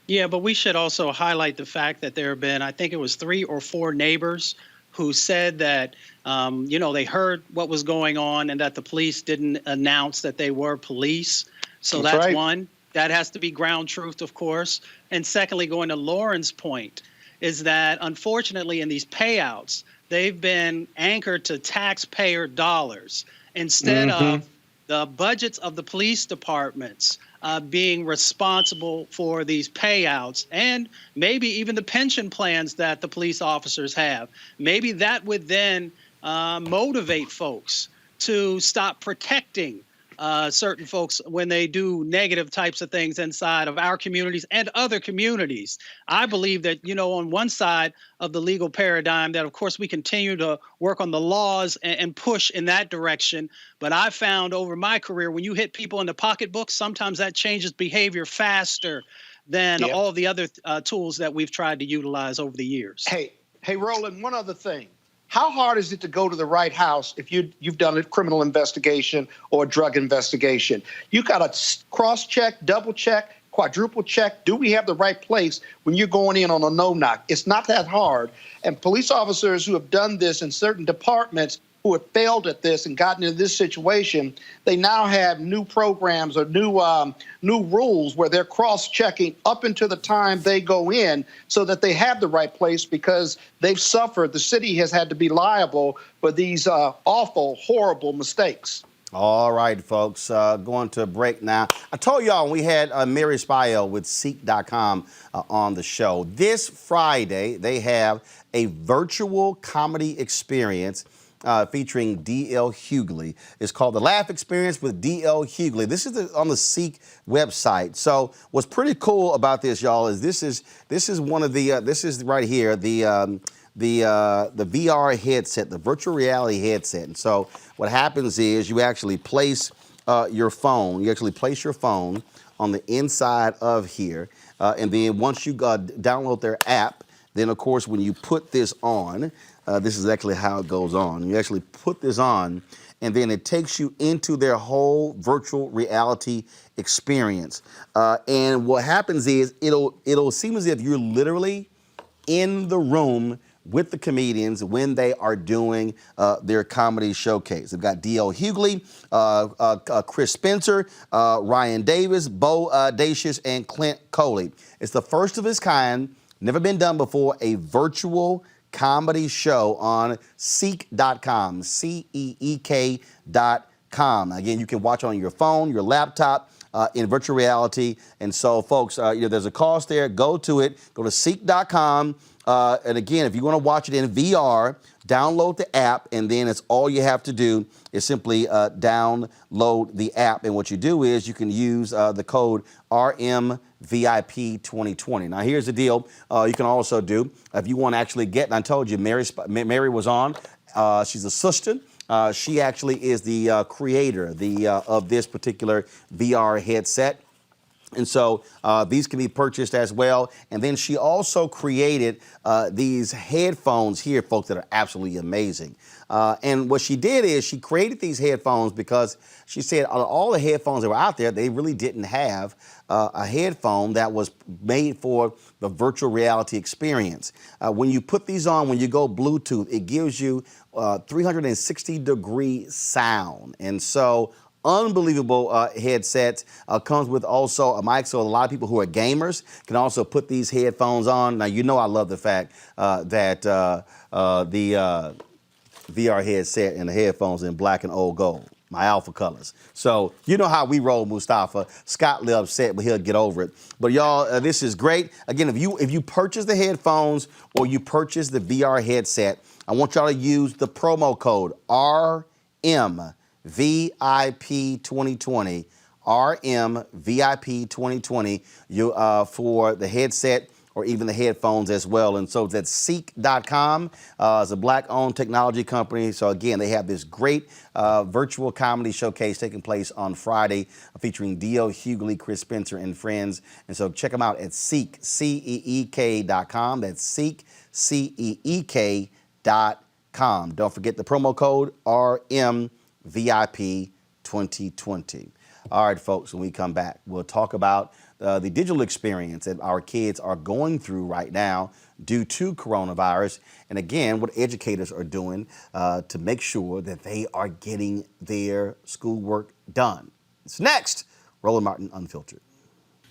Yeah, but we should also highlight the fact that there have been, I think it was 3 or 4 neighbors who said that, they heard what was going on and that the police didn't announce that they were police. So that's right. One. That has to be ground truth, of course. And secondly, going to Lauren's point, is that unfortunately in these payouts, they've been anchored to taxpayer dollars instead of the budgets of the police departments being responsible for these payouts, and maybe even the pension plans that the police officers have. Maybe that would then motivate folks to stop protecting certain folks when they do negative types of things inside of our communities and other communities. I believe that, on one side of the legal paradigm, that of course we continue to work on the laws and push in that direction. But I found over my career, when you hit people in the pocketbook, sometimes that changes behavior faster than all the other tools that we've tried to utilize over the years. Hey, Roland, one other thing. How hard is it to go to the right house if you've done a criminal investigation or a drug investigation? You got to cross-check, double-check, quadruple check. Do we have the right place when you're going in on a no-knock? It's not that hard. And police officers who have done this in certain departments who have failed at this and gotten into this situation, they now have new programs or new rules where they're cross-checking up until the time they go in so that they have the right place, because they've suffered. The city has had to be liable for these awful, horrible mistakes. All right, folks, going to a break now. I told y'all we had Mary Spiel with Seek.com on the show. This Friday, they have a virtual comedy experience featuring Dl Hughley. It's called The Laugh Experience with Dl Hughley. This is on the Seek website. So what's pretty cool about this, y'all, is this is one of the this is right here the VR headset, the virtual reality headset. And so what happens is you actually place your phone. You actually place your phone on the inside of here, and then once you download their app, then of course when you put this on. This is actually how it goes on. You actually put this on, and then it takes you into their whole virtual reality experience. And what happens is it'll seem as if you're literally in the room with the comedians when they are doing their comedy showcase. They've got Dl Hughley, Chris Spencer, Ryan Davis, Bo Dacius, and Clint Coley. It's the first of its kind, never been done before, a virtual comedy show on Seek.com, Seek.com. Again, you can watch on your phone, your laptop, in virtual reality. And so, folks, there's a cost there. Go to it. Go to Seek.com. And again, if you want to watch it in VR, download the app, and then it's all you have to do is simply download the app. And what you do is you can use the code RMVIP2020. Now, here's the deal. You can also do, if you want to actually get, and I told you, Mary was on. She's a sister. She actually is the creator of this particular VR headset. And so these can be purchased as well. And then she also created these headphones here, folks, that are absolutely amazing. And what she did is she created these headphones because she said all the headphones that were out there, they really didn't have a headphone that was made for the virtual reality experience. When you put these on, when you go Bluetooth, it gives you 360-degree sound. And so unbelievable headset. Comes with also a mic, so a lot of people who are gamers can also put these headphones on. Now, you know I love the fact that the VR headset and the headphones in black and old gold, my alpha colors. So you know how we roll, Mustafa. Scott will upset, but he'll get over it. But y'all, this is great. Again, if you purchase the headphones or you purchase the VR headset, I want y'all to use the promo code RMVIP2020. RMVIP2020 for the headset or even the headphones as well. And so it's at Seek.com. It's a Black-owned technology company. So again, they have this great virtual comedy showcase taking place on Friday featuring Dl Hughley, Chris Spencer, and friends. And so check them out at Seek, CEEK.com. That's Seek, CEEK.com. Don't forget the promo code RMVIP2020. All right, folks, when we come back, we'll talk about the digital experience that our kids are going through right now due to coronavirus. And again, what educators are doing to make sure that they are getting their schoolwork done. It's next. Roland Martin Unfiltered.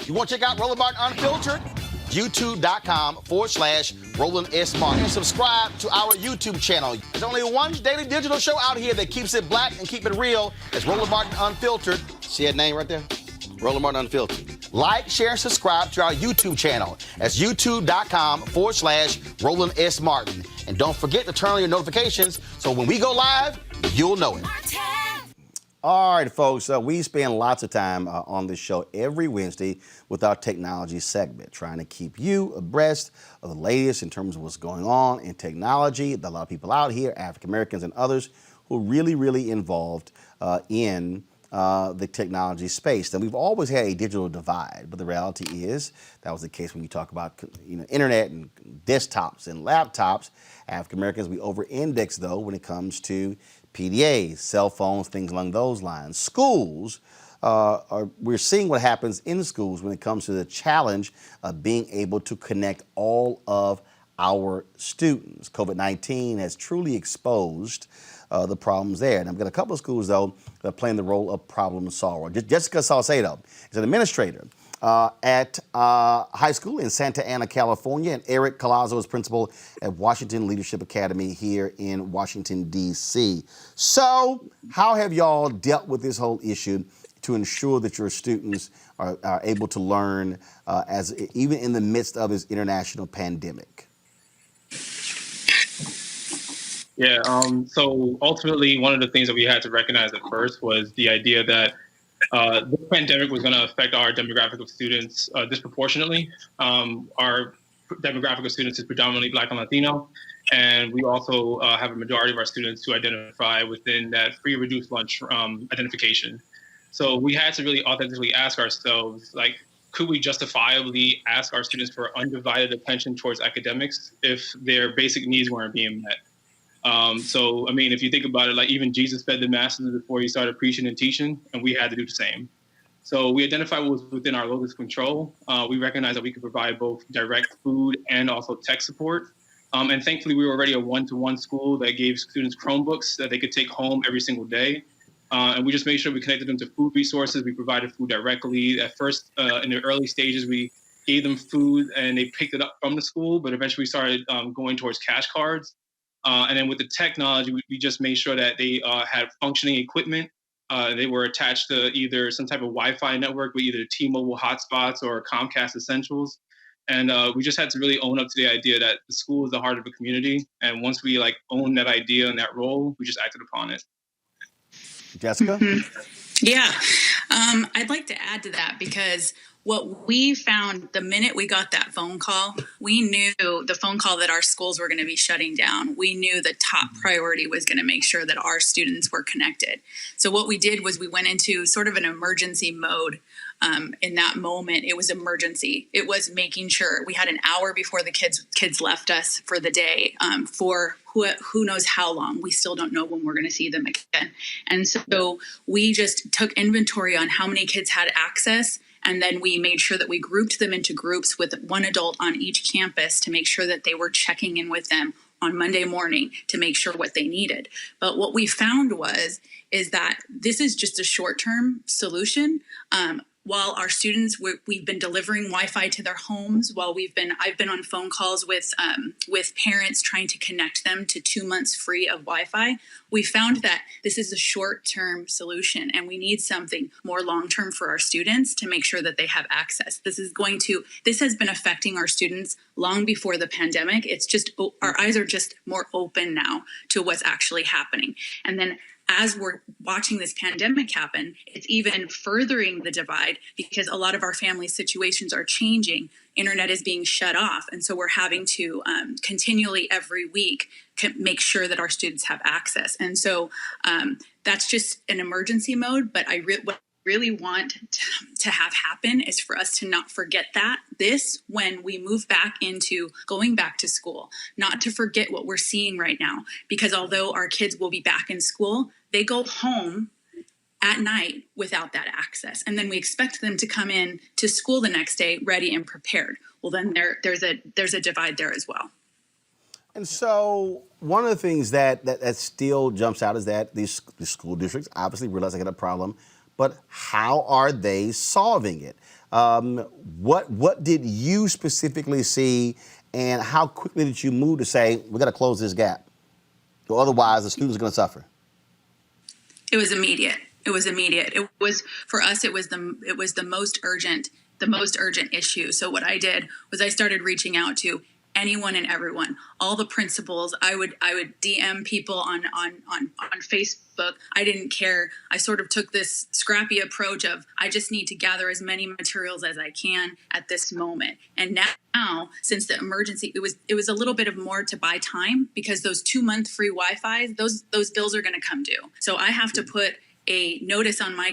You want to check out Roland Martin Unfiltered? YouTube.com/Roland S. Martin. And subscribe to our YouTube channel. There's only one daily digital show out here that keeps it black and keep it real. It's Roland Martin Unfiltered. See that name right there? Roland Martin Unfiltered. Like, share, and subscribe to our YouTube channel. That's youtube.com/Roland S. Martin. And don't forget to turn on your notifications so when we go live, you'll know it. All right, folks, we spend lots of time on this show every Wednesday with our technology segment, trying to keep you abreast of the latest in terms of what's going on in technology. There are a lot of people out here, African Americans and others, who are really involved in the technology space. And we've always had a digital divide, but the reality is that was the case when you talk about internet and desktops and laptops. African Americans, we over-index, though, when it comes to PDAs, cell phones, things along those lines. Schools, we're seeing what happens in schools when it comes to the challenge of being able to connect all of our students. COVID-19 has truly exposed the problems there. And I've got a couple of schools, though, that are playing the role of problem solver. Jessica Salcedo is an administrator at high school in Santa Ana, California, and Eric Collazo is principal at Washington Leadership Academy here in Washington, D.C. So how have y'all dealt with this whole issue to ensure that your students are able to learn even in the midst of this international pandemic? Yeah, so ultimately, one of the things that we had to recognize at first was the idea that the pandemic was going to affect our demographic of students disproportionately. Our demographic of students is predominantly Black and Latino, and we also have a majority of our students who identify within that free reduced lunch identification. So we had to really authentically ask ourselves, like, could we justifiably ask our students for undivided attention towards academics if their basic needs weren't being met? So, I mean, if you think about it, like even Jesus fed the masses before he started preaching and teaching, and we had to do the same. So we identified what was within our locus control. We recognized that we could provide both direct food and also tech support. And thankfully, we were already a one-to-one school that gave students Chromebooks that they could take home every single day. And we just made sure we connected them to food resources. We provided food directly. At first, in the early stages, we gave them food and they picked it up from the school, but eventually we started going towards cash cards. And then with the technology, we just made sure that they had functioning equipment. They were attached to either some type of Wi-Fi network with either T-Mobile hotspots or Comcast Essentials. And we just had to really own up to the idea that the school is the heart of the community. And once we owned that idea and that role, we just acted upon it. Jessica? Mm-hmm. Yeah. I'd like to add to that because what we found the minute we got that phone call, we knew the phone call that our schools were going to be shutting down. We knew the top priority was going to make sure that our students were connected. So what we did was we went into sort of an emergency mode. In that moment, it was emergency. It was making sure we had an hour before the kids left us for the day for who knows how long. We still don't know when we're going to see them again. And so we just took inventory on how many kids had access. And then we made sure that we grouped them into groups with one adult on each campus to make sure that they were checking in with them on Monday morning to make sure what they needed. But what we found is that this is just a short-term solution. while our students, we've been delivering Wi-Fi to their homes, while I've been on phone calls with parents trying to connect them to 2 months free of Wi-Fi, we found that this is a short-term solution, and we need something more long-term for our students to make sure that they have access. This has been affecting our students long before the pandemic. It's just, our eyes are just more open now to what's actually happening. And then as we're watching this pandemic happen, it's even furthering the divide because a lot of our family situations are changing. Internet is being shut off. And so we're having to continually every week make sure that our students have access. And so that's just an emergency mode. But what I really want to have happen is for us to not forget this when we move back into going back to school, not to forget what we're seeing right now, because although our kids will be back in school, they go home at night without that access. And then we expect them to come in to school the next day ready and prepared. Well, then there's a divide there as well. And so one of the things that still jumps out is that these school districts obviously realize they got a problem, but how are they solving it? What did you specifically see, and how quickly did you move to say, we got to close this gap, or otherwise the students are going to suffer? It was immediate. It was, for us, it was the most urgent issue. So what I did was I started reaching out to anyone and everyone, all the principals. I would DM people on Facebook. I didn't care. I sort of took this scrappy approach of, I just need to gather as many materials as I can at this moment. And now, since the emergency, it was a little bit of more to buy time, because those 2 month free Wi-Fi, those bills are going to come due. So I have to put a notice on my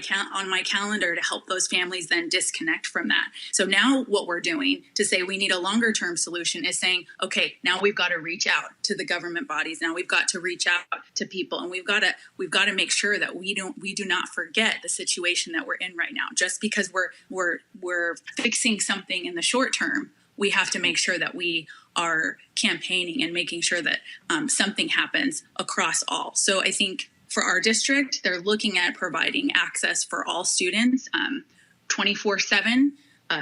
calendar to help those families then disconnect from that. So now what we're doing to say we need a longer term solution is saying, okay, now we've got to reach out to the government bodies. Now we've got to reach out to people, and we've got to make sure that we do not forget the situation that we're in right now. Just because we're fixing something in the short term, we have to make sure that we are campaigning and making sure that something happens across all. So I think for our district, they're looking at providing access for all students 24/7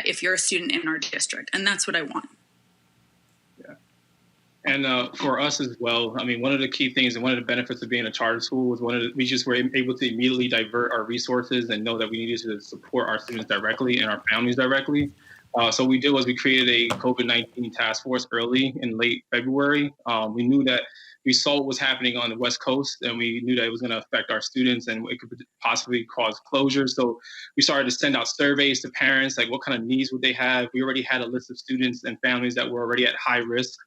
if you're a student in our district. And that's what I want. Yeah. And for us as well, I mean, one of the key things and one of the benefits of being a charter school was we just were able to immediately divert our resources and know that we needed to support our students directly and our families directly. So what we did was we created a COVID-19 task force early in late February. We knew that we saw what was happening on the West Coast, and we knew that it was going to affect our students and it could possibly cause closure. So we started to send out surveys to parents, like what kind of needs would they have. We already had a list of students and families that were already at high risk.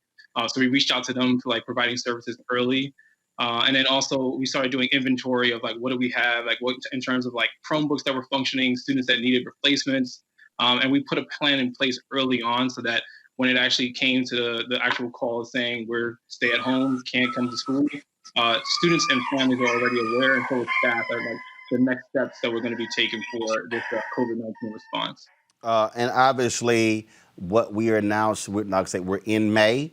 So we reached out to them for like providing services early. And then also we started doing inventory of like, what do we have? Like what in terms of like Chromebooks that were functioning, students that needed replacements. And we put a plan in place early on so that when it actually came to the actual call saying we're stay at home, can't come to school, students and families are already aware, and so is staff are like the next steps that we're going to be taking for this COVID-19 response. And obviously, what we are now, we're in May.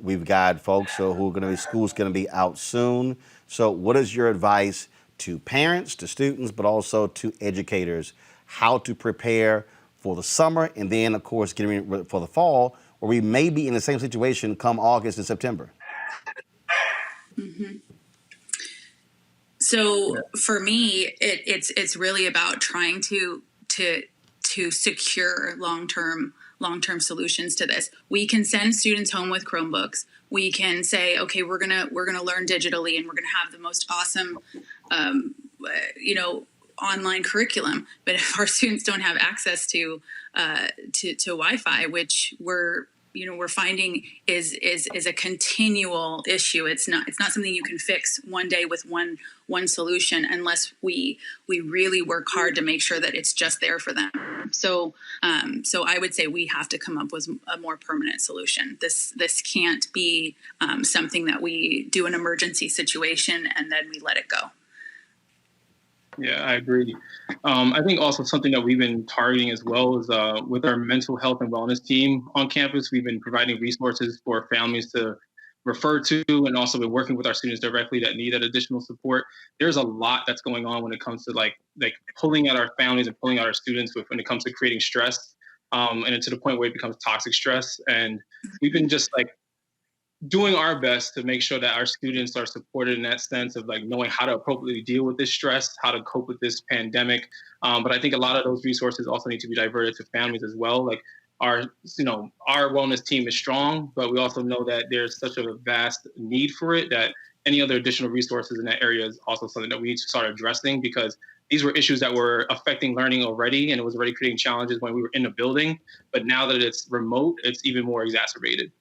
We've got folks who are going to be, school's going to be out soon. So what is your advice to parents, to students, but also to educators, how to prepare for the summer, and then, of course, getting ready for the fall, where we may be in the same situation come August and September? Mm-hmm. So for me, it's really about trying to secure long-term solutions to this. We can send students home with Chromebooks. We can say, okay, we're gonna learn digitally, and we're gonna have the most awesome, online curriculum. But if our students don't have access to Wi-Fi, which we're finding is a continual issue. It's not something you can fix one day with one solution unless we really work hard to make sure that it's just there for them. So I would say we have to come up with a more permanent solution. This can't be something that we do an emergency situation and then we let it go. Yeah, I agree. I think also something that we've been targeting as well is with our mental health and wellness team on campus, we've been providing resources for families to referred to, and also been working with our students directly that need that additional support. There's a lot that's going on when it comes to like pulling at our families and pulling at our students when it comes to creating stress, and to the point where it becomes toxic stress. And we've been just like doing our best to make sure that our students are supported in that sense of like knowing how to appropriately deal with this stress, how to cope with this pandemic. But I think a lot of those resources also need to be diverted to families as well. Like our wellness team is strong, but we also know that there's such a vast need for it that any other additional resources in that area is also something that we need to start addressing, because these were issues that were affecting learning already, and it was already creating challenges when we were in the building. But now that it's remote, it's even more exacerbated.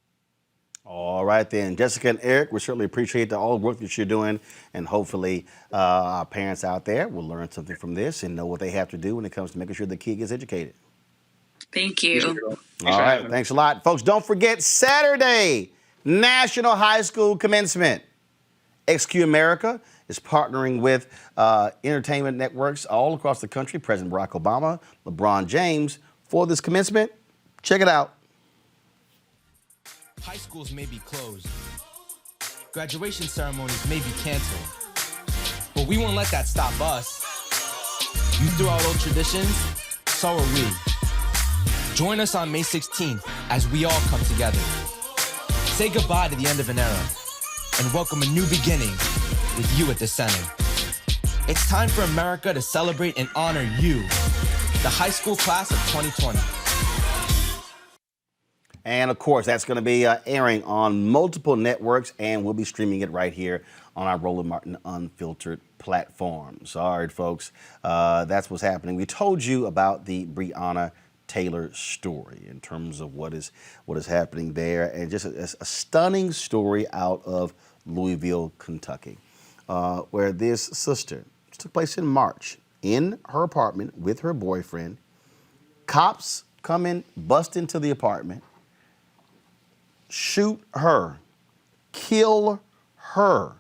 All right, then. Jessica and Eric, we certainly appreciate all the work that you're doing, and hopefully our parents out there will learn something from this and know what they have to do when it comes to making sure the kid gets educated. Thank you. All right, thanks a lot. Folks, don't forget Saturday, National High School Commencement. XQ America is partnering with entertainment networks all across the country, President Barack Obama, LeBron James, for this commencement. Check it out. High schools may be closed. Graduation ceremonies may be canceled. But we won't let that stop us. You threw out old traditions, so are we. Join us on May 16th as we all come together. Say goodbye to the end of an era and welcome a new beginning with you at the center. It's time for America to celebrate and honor you, the high school class of 2020. And, of course, that's going to be airing on multiple networks, and we'll be streaming it right here on our Roland Martin Unfiltered platforms. All right, folks, that's what's happening. We told you about the Breonna Taylor story in terms of what is happening there, and just a stunning story out of Louisville, Kentucky, where this sister, this took place in March, in her apartment with her boyfriend. Cops come in, bust into the apartment, shoot her, kill her.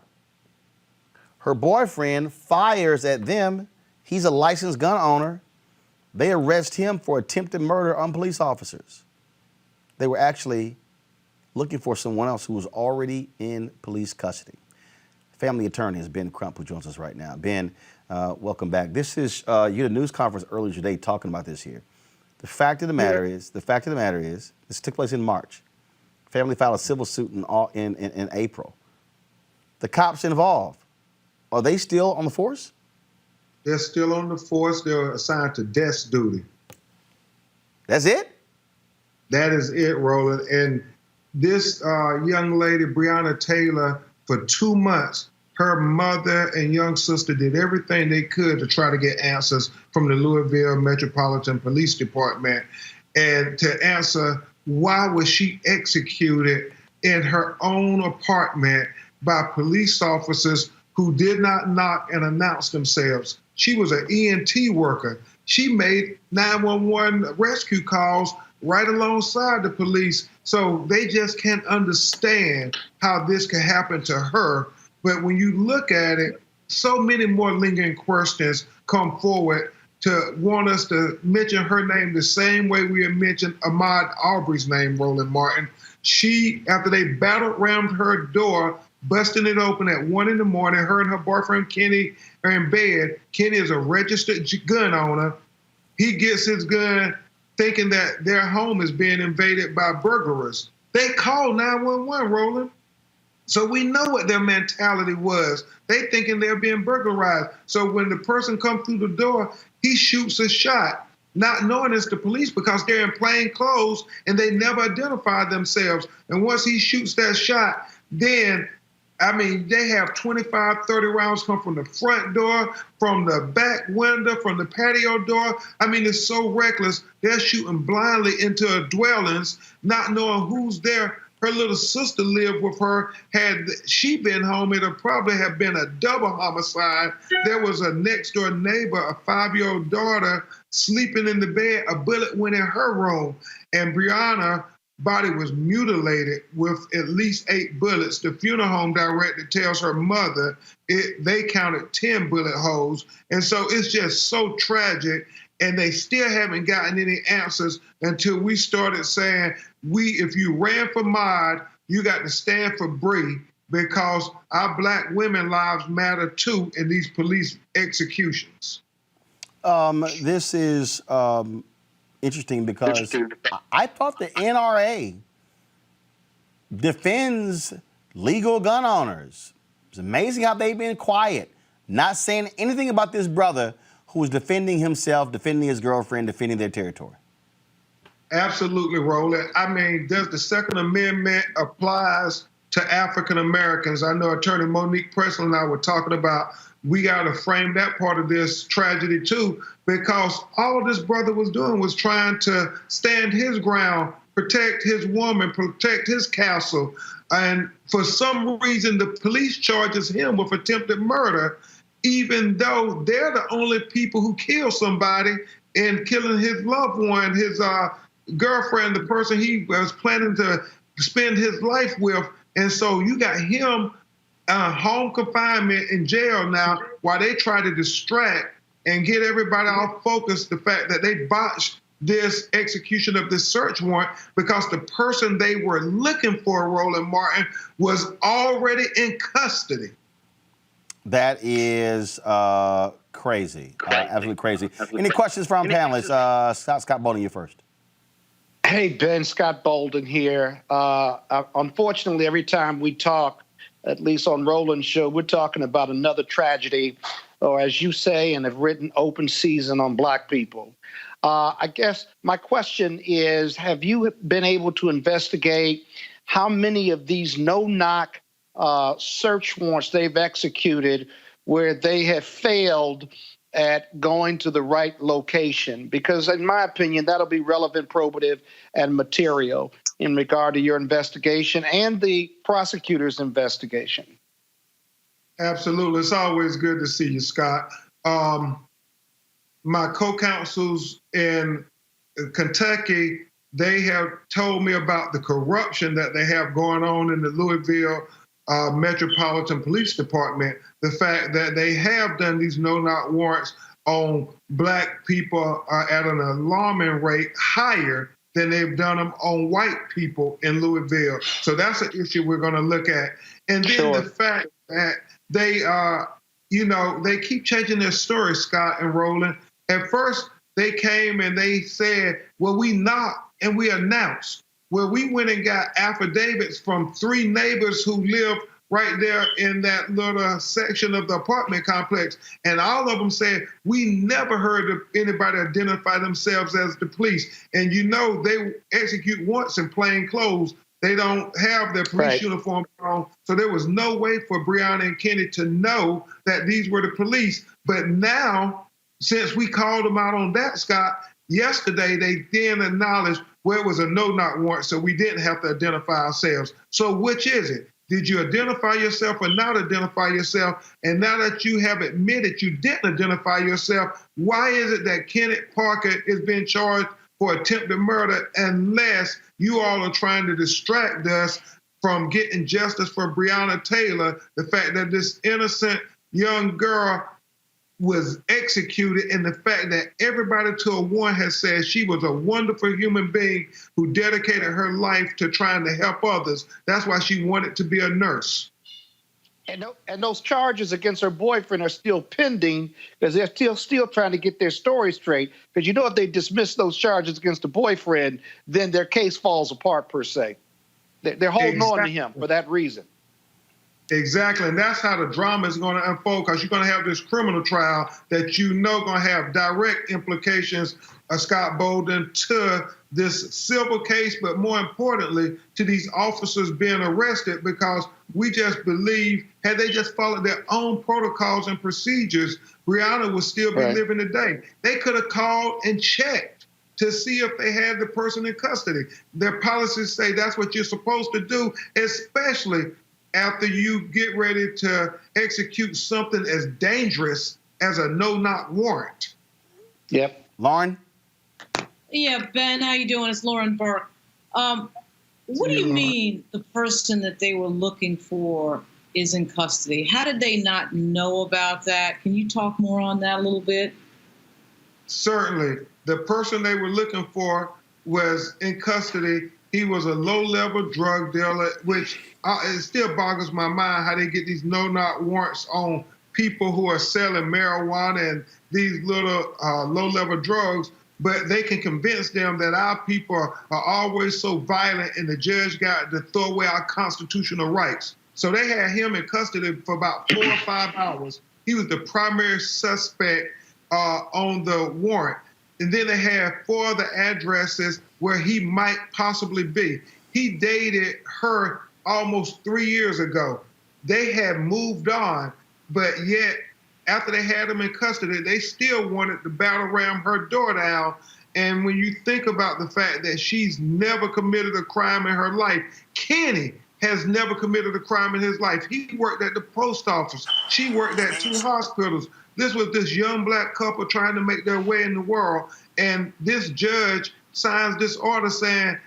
Her boyfriend fires at them. He's a licensed gun owner. They arrest him for attempted murder on police officers. They were actually looking for someone else who was already in police custody. Family attorney is Ben Crump, who joins us right now. Ben, welcome back. This is, you had a news conference earlier today talking about this here. The fact of the matter is, this took place in March. Family filed a civil suit in April. The cops involved, are they still on the force? They're still on the force. They're assigned to desk duty. That's it? That is it, Roland. And this young lady, Breonna Taylor, for 2 months, her mother and young sister did everything they could to try to get answers from the Louisville Metropolitan Police Department and to answer why was she executed in her own apartment by police officers who did not knock and announce themselves. She was an EMT worker. She made 911 rescue calls right alongside the police. So they just can't understand how this could happen to her. But when you look at it, so many more lingering questions come forward to want us to mention her name the same way we had mentioned Ahmaud Arbery's name, Roland Martin. She, after they battle rammed her door, busting it open at 1 in the morning, her and her boyfriend Kenny are in bed. Kenny is a registered gun owner. He gets his gun thinking that their home is being invaded by burglars. They call 911, Roland. So we know what their mentality was. They thinking they're being burglarized. So when the person comes through the door, he shoots a shot, not knowing it's the police because they're in plain clothes and they never identified themselves. And once he shoots that shot, then, I mean, they have 25, 30 rounds come from the front door, from the back window, from the patio door. I mean, it's so reckless. They're shooting blindly into dwellings, not knowing who's there. Her little sister lived with her. Had she been home, it would probably have been a double homicide. There was a next door neighbor, a 5-year-old daughter, sleeping in the bed. A bullet went in her room, and Breonna's body was mutilated with at least 8 bullets. The funeral home director tells her mother they counted 10 bullet holes. And so it's just so tragic. And they still haven't gotten any answers until we started saying, if you ran for mod, you got to stand for Bree, because our black women lives matter too in these police executions. This is interesting because I thought the NRA defends legal gun owners. It's amazing how they've been quiet, not saying anything about this brother who was defending himself, defending his girlfriend, defending their territory. Absolutely, Roland. I mean, does the Second Amendment applies to African Americans? I know Attorney Monique Presley and I were talking about we got to frame that part of this tragedy too, because all this brother was doing was trying to stand his ground, protect his woman, protect his castle. And for some reason, the police charges him with attempted murder, even though they're the only people who kill somebody in killing his loved one, his girlfriend, the person he was planning to spend his life with. And so you got him home confinement in jail now while they try to distract and get everybody off focus the fact that they botched this execution of this search warrant because the person they were looking for, Roland Martin, was already in custody. That is crazy, absolutely crazy. Any questions from panelists? Scott Bolden, you first. Hey, Ben, Scott Bolden here. Unfortunately, every time we talk, at least on Roland's show, we're talking about another tragedy, or as you say and have written, open season on black people. I guess my question is, have you been able to investigate how many of these no-knock search warrants they've executed where they have failed at going to the right location? Because in my opinion, that'll be relevant, probative, and material in regard to your investigation and the prosecutor's investigation. Absolutely. It's always good to see you, Scott. My co-counsels in Kentucky, they have told me about the corruption that they have going on in the Louisville Metropolitan Police Department, the fact that they have done these no-knock warrants on black people at an alarming rate higher than they've done them on white people in Louisville. So that's an issue we're going to look at. And then the fact that they, they keep changing their story, Scott and Roland. At first, they came and they said, well, we knocked and we announced. Well, we went and got affidavits from 3 neighbors who live right there in that little section of the apartment complex. And all of them said, we never heard of anybody identify themselves as the police. And they execute once in plain clothes. They don't have their police uniform on. So there was no way for Breonna and Kenny to know that these were the police. But now, since we called them out on that, Scott, yesterday they then acknowledged, well, it was a no-knock warrant, so we didn't have to identify ourselves. So which is it? Did you identify yourself or not identify yourself? And now that you have admitted you didn't identify yourself, why is it that Kenneth Parker is being charged for attempted murder unless you all are trying to distract us from getting justice for Breonna Taylor, the fact that this innocent young girl was executed, and the fact that everybody to a one has said she was a wonderful human being who dedicated her life to trying to help others. That's why she wanted to be a nurse. And those charges against her boyfriend are still pending because they're still trying to get their story straight. Because if they dismiss those charges against the boyfriend, then their case falls apart per se. They're holding on to him for that reason. Exactly, and that's how the drama is going to unfold, because you're going to have this criminal trial that going to have direct implications, Scott Bolden, to this civil case, but more importantly, to these officers being arrested, because we just believe, had they just followed their own protocols and procedures, Breonna would still be living today. They could have called and checked to see if they had the person in custody. Their policies say that's what you're supposed to do, especially after you get ready to execute something as dangerous as a no-knock warrant. Yep. Lauren? Yeah, Ben, how you doing? It's Lauren Burke. What do you mean the person that they were looking for is in custody? How did they not know about that? Can you talk more on that a little bit? Certainly. The person they were looking for was in custody, He was a low-level drug dealer, which it still boggles my mind how they get these no-knock warrants on people who are selling marijuana and these little low-level drugs, but they can convince them that our people are always so violent and the judge got to throw away our constitutional rights. So they had him in custody for about 4 or 5 hours. He was the primary suspect on the warrant. And then they had 4 other addresses where he might possibly be. He dated her almost 3 years ago. They had moved on, but yet after they had him in custody, they still wanted to battle ram her door down. And when you think about the fact that she's never committed a crime in her life, Kenny has never committed a crime in his life. He worked at the post office. She worked at 2 hospitals. This was this young black couple trying to make their way in the world. And this judge signs this order saying,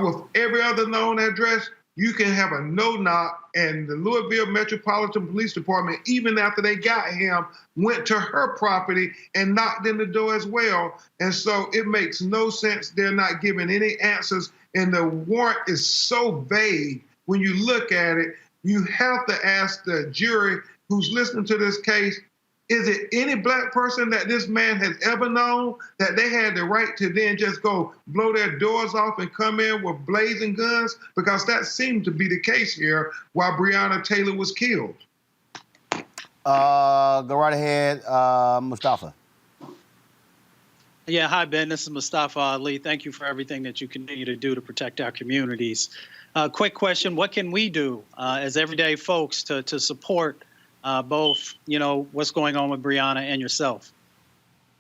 with every other known address, you can have a no-knock. And the Louisville Metropolitan Police Department, even after they got him, went to her property and knocked in the door as well. And so it makes no sense. They're not giving any answers. And the warrant is so vague. When you look at it, you have to ask the jury who's listening to this case, is it any black person that this man has ever known that they had the right to then just go blow their doors off and come in with blazing guns? Because that seemed to be the case here while Breonna Taylor was killed. Go right ahead, Mustafa. Yeah, hi, Ben. This is Mustafa Ali. Thank you for everything that you continue to do to protect our communities. Quick question, what can we do as everyday folks to support both, what's going on with Breonna and yourself?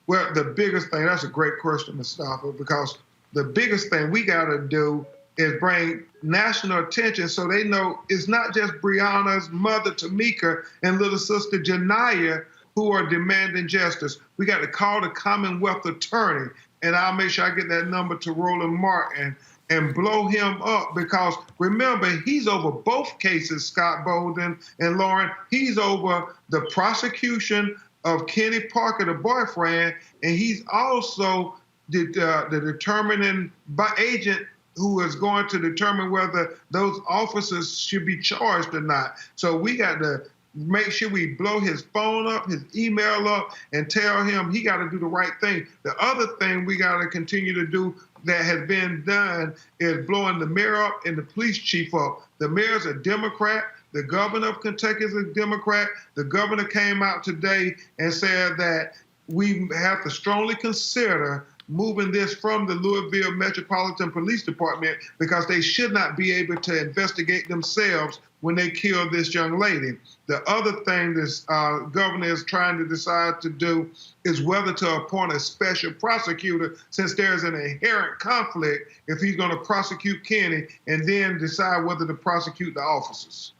Well, the biggest thing, that's a great question, Mustafa, because the biggest thing we got to do is bring national attention so they know it's not just Breonna's mother, Tamika, and little sister, Janiyah, who are demanding justice. We got to call the Commonwealth Attorney, and I'll make sure I get that number to Roland Martin and blow him up, because remember, he's over both cases, Scott Bolden and Lauren. He's over the prosecution of Kenny Parker, the boyfriend, and he's also the determining agent who is going to determine whether those officers should be charged or not. So we got to make sure we blow his phone up, his email up, and tell him he got to do the right thing. The other thing we got to continue to do that has been done is blowing the mayor up and the police chief up. The mayor's a Democrat. The governor of Kentucky is a Democrat. The governor came out today and said that we have to strongly consider moving this from the Louisville Metropolitan Police Department because they should not be able to investigate themselves when they killed this young lady. The other thing this governor is trying to decide to do is whether to appoint a special prosecutor, since there's an inherent conflict if he's going to prosecute Kenny and then decide whether to prosecute the officers.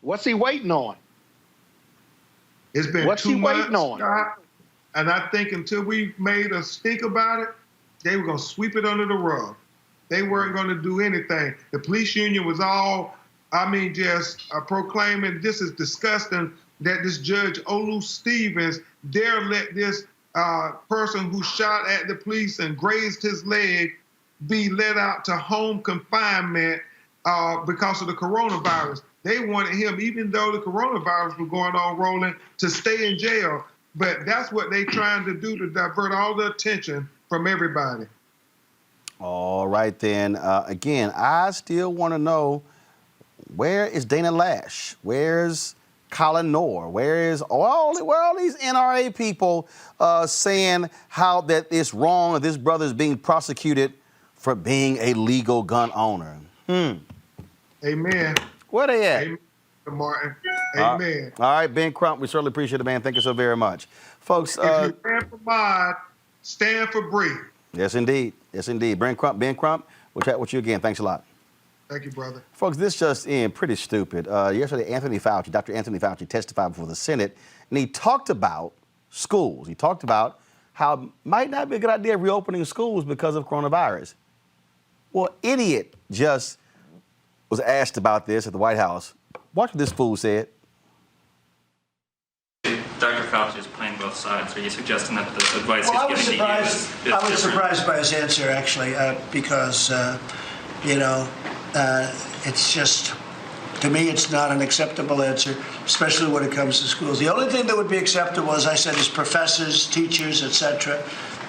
What's he waiting on? It's been What's 2 he months, waiting on? Scott, and I think until we made a stink about it, they were going to sweep it under the rug. They weren't going to do anything. The police union was all, just proclaiming this is disgusting that this Judge Olu Stevens dare let this person who shot at the police and grazed his leg be let out to home confinement because of the coronavirus. They wanted him, even though the coronavirus was going on, Roland, to stay in jail. But that's what they're trying to do, to divert all the attention from everybody. All right, then. Again, I still want to know, where is Dana Lash? Where's Colin Noor? Where are all these NRA people saying how that it's wrong that this brother is being prosecuted for being a legal gun owner? Amen. Where they at? Amen, Martin. Amen. All right, Ben Crump, we certainly appreciate it, man. Thank you so very much. Folks, if you stand for Mod, stand for Bree. Yes, indeed. Yes, indeed. Ben Crump, we'll chat with you again. Thanks a lot. Thank you, brother. Folks, this just in, pretty stupid. Yesterday, Dr. Anthony Fauci testified before the Senate, and he talked about schools. He talked about how it might not be a good idea reopening schools because of coronavirus. Well, idiot just was asked about this at the White House. Watch what this fool said. Dr. Fauci is playing both sides. Are you suggesting that the advice he's giving to you is I was surprised by his answer, actually, because It's just, to me, it's not an acceptable answer, especially when it comes to schools. The only thing that would be acceptable, as I said, is professors, teachers, etc.,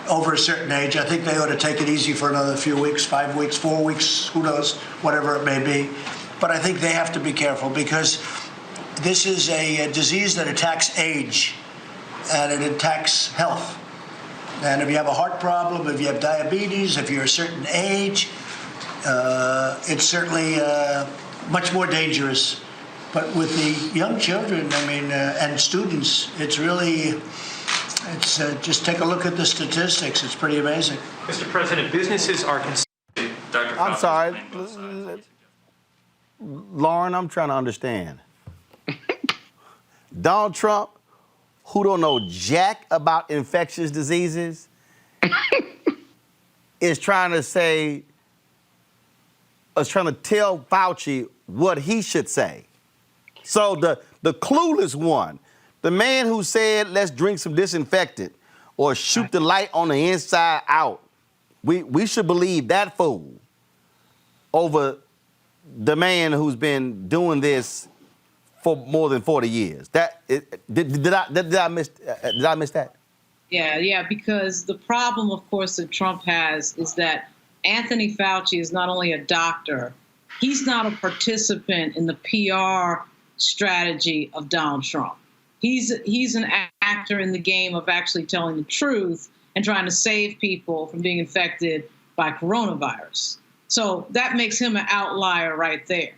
over a certain age. I think they ought to take it easy for another few weeks, 5 weeks, 4 weeks, who knows, whatever it may be. But I think they have to be careful because this is a disease that attacks age and it attacks health. And if you have a heart problem, if you have diabetes, if you're a certain age, it's certainly much more dangerous. But with the young children, and students, it's just take a look at the statistics. It's pretty amazing. Mr. President, businesses are considering Dr. I'm sorry. Lauren, I'm trying to understand. Donald Trump, who don't know jack about infectious diseases, is trying to tell Fauci what he should say. So the clueless one, the man who said, let's drink some disinfectant or shoot the light on the inside out, we should believe that fool over the man who's been doing this for more than 40 years. Did I miss that? Yeah, because the problem, of course, that Trump has is that Anthony Fauci is not only a doctor, he's not a participant in the PR strategy of Donald Trump. He's an actor in the game of actually telling the truth and trying to save people from being infected by coronavirus. So that makes him an outlier right there.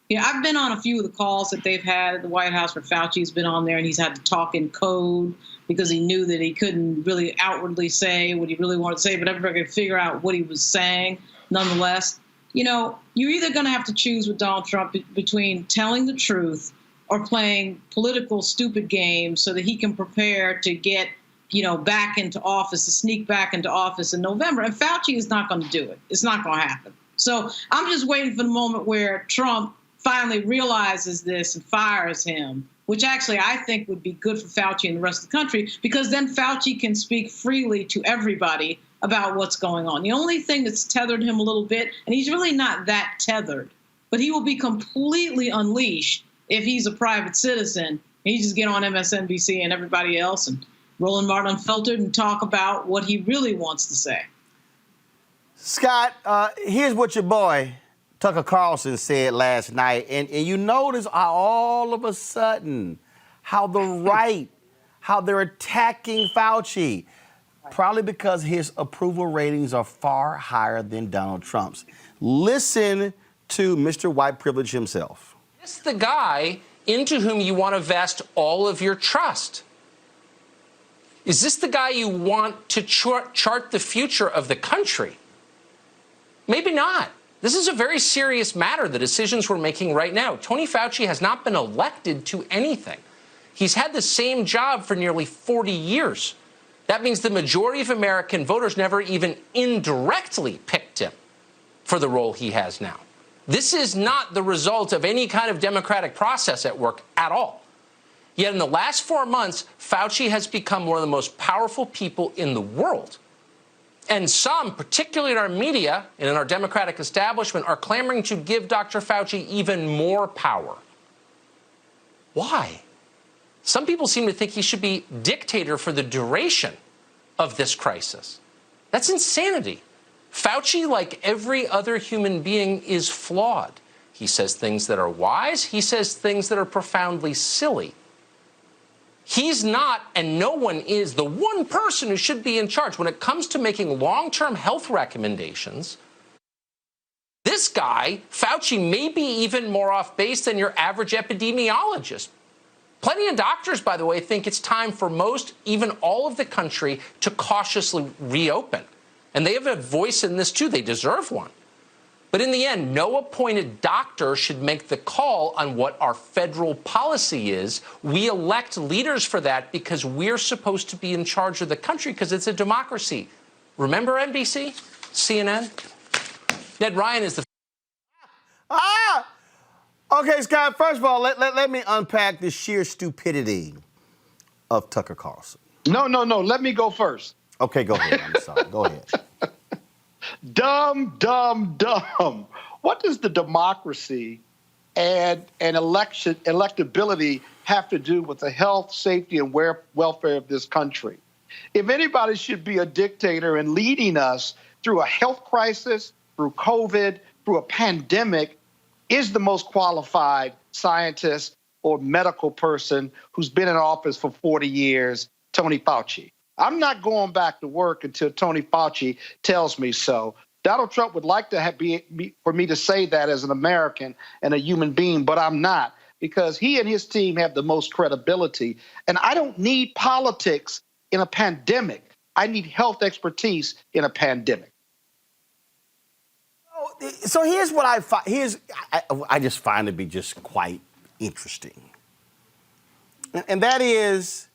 Yeah, I've been on a few of the calls that they've had at the White House where Fauci's been on there and he's had to talk in code because he knew that he couldn't really outwardly say what he really wanted to say, but everybody could figure out what he was saying nonetheless. You're either going to have to choose with Donald Trump between telling the truth or playing political stupid games so that he can prepare to get, back into office, to sneak back into office in November. And Fauci is not going to do it. It's not going to happen. So I'm just waiting for the moment where Trump finally realizes this and fires him, which actually I think would be good for Fauci and the rest of the country, because then Fauci can speak freely to everybody about what's going on. The only thing that's tethered him a little bit, and he's really not that tethered, but he will be completely unleashed if he's a private citizen. He just get on MSNBC and everybody else and Roland Martin Unfiltered and talk about what he really wants to say. Scott, here's what your boy Tucker Carlson said last night, and you notice how all of a sudden how the right, how they're attacking Fauci, probably because his approval ratings are far higher than Donald Trump's. Listen to Mr. White Privilege himself. Is this the guy into whom you want to vest all of your trust? Is this the guy you want to chart the future of the country? Maybe not. This is a very serious matter, the decisions we're making right now. Tony Fauci has not been elected to anything. He's had the same job for nearly 40 years. That means the majority of American voters never even indirectly picked him for the role he has now. This is not the result of any kind of democratic process at work at all. Yet in the last 4 months, Fauci has become one of the most powerful people in the world. And some, particularly in our media and in our democratic establishment, are clamoring to give Dr. Fauci even more power. Why? Some people seem to think he should be dictator for the duration of this crisis. That's insanity. Fauci, like every other human being, is flawed. He says things that are wise. He says things that are profoundly silly. He's not, and no one is, the one person who should be in charge when it comes to making long-term health recommendations. This guy, Fauci, may be even more off base than your average epidemiologist. Plenty of doctors, by the way, think it's time for most, even all of the country, to cautiously reopen. And they have a voice in this, too. They deserve one. But in the end, no appointed doctor should make the call on what our federal policy is. We elect leaders for that because we're supposed to be in charge of the country because it's a democracy. Remember NBC? CNN? Ned Ryan is the... Okay, Scott, first of all, let me unpack the sheer stupidity of Tucker Carlson. No. Let me go first. Okay, go ahead. I'm sorry. Go ahead. Dumb. what does the democracy and electability have to do with the health, safety, and welfare of this country? If anybody should be a dictator and leading us through a health crisis, through COVID, through a pandemic, is the most qualified scientist or medical person who's been in office for 40 years, Tony Fauci. I'm not going back to work until Tony Fauci tells me so. Donald Trump would like to for me to say that as an American and a human being, but I'm not, because he and his team have the most credibility. And I don't need politics in a pandemic. I need health expertise in a pandemic. So here's what I find. I just find to be just quite interesting, and that is,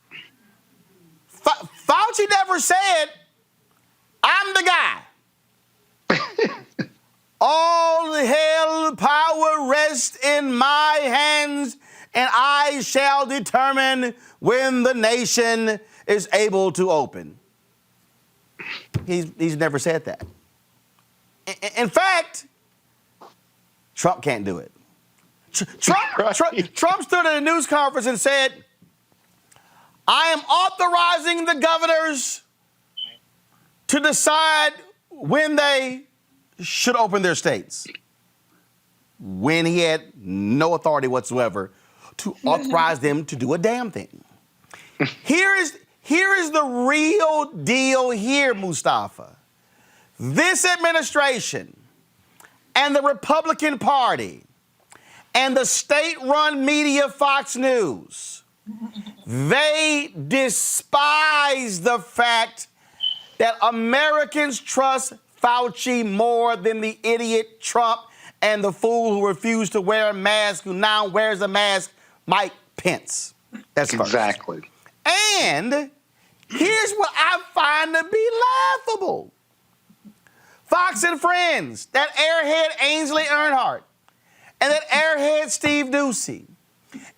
Fauci never said, "I'm the guy." All hell power rests in my hands, and I shall determine when the nation is able to open. He's never said that. In fact, Trump can't do it. Trump stood at a news conference and said, I am authorizing the governors to decide when they should open their states, when he had no authority whatsoever to authorize them to do a damn thing. Here is the real deal here, Mustafa. This administration and the Republican Party and the state-run media Fox News, they despise the fact that Americans trust Fauci more than the idiot Trump and the fool who refused to wear a mask, who now wears a mask, Mike Pence. That's first. Exactly. And here's what I find to be laughable. Fox and Friends, that airhead Ainsley Earnhardt, and that airhead Steve Ducey,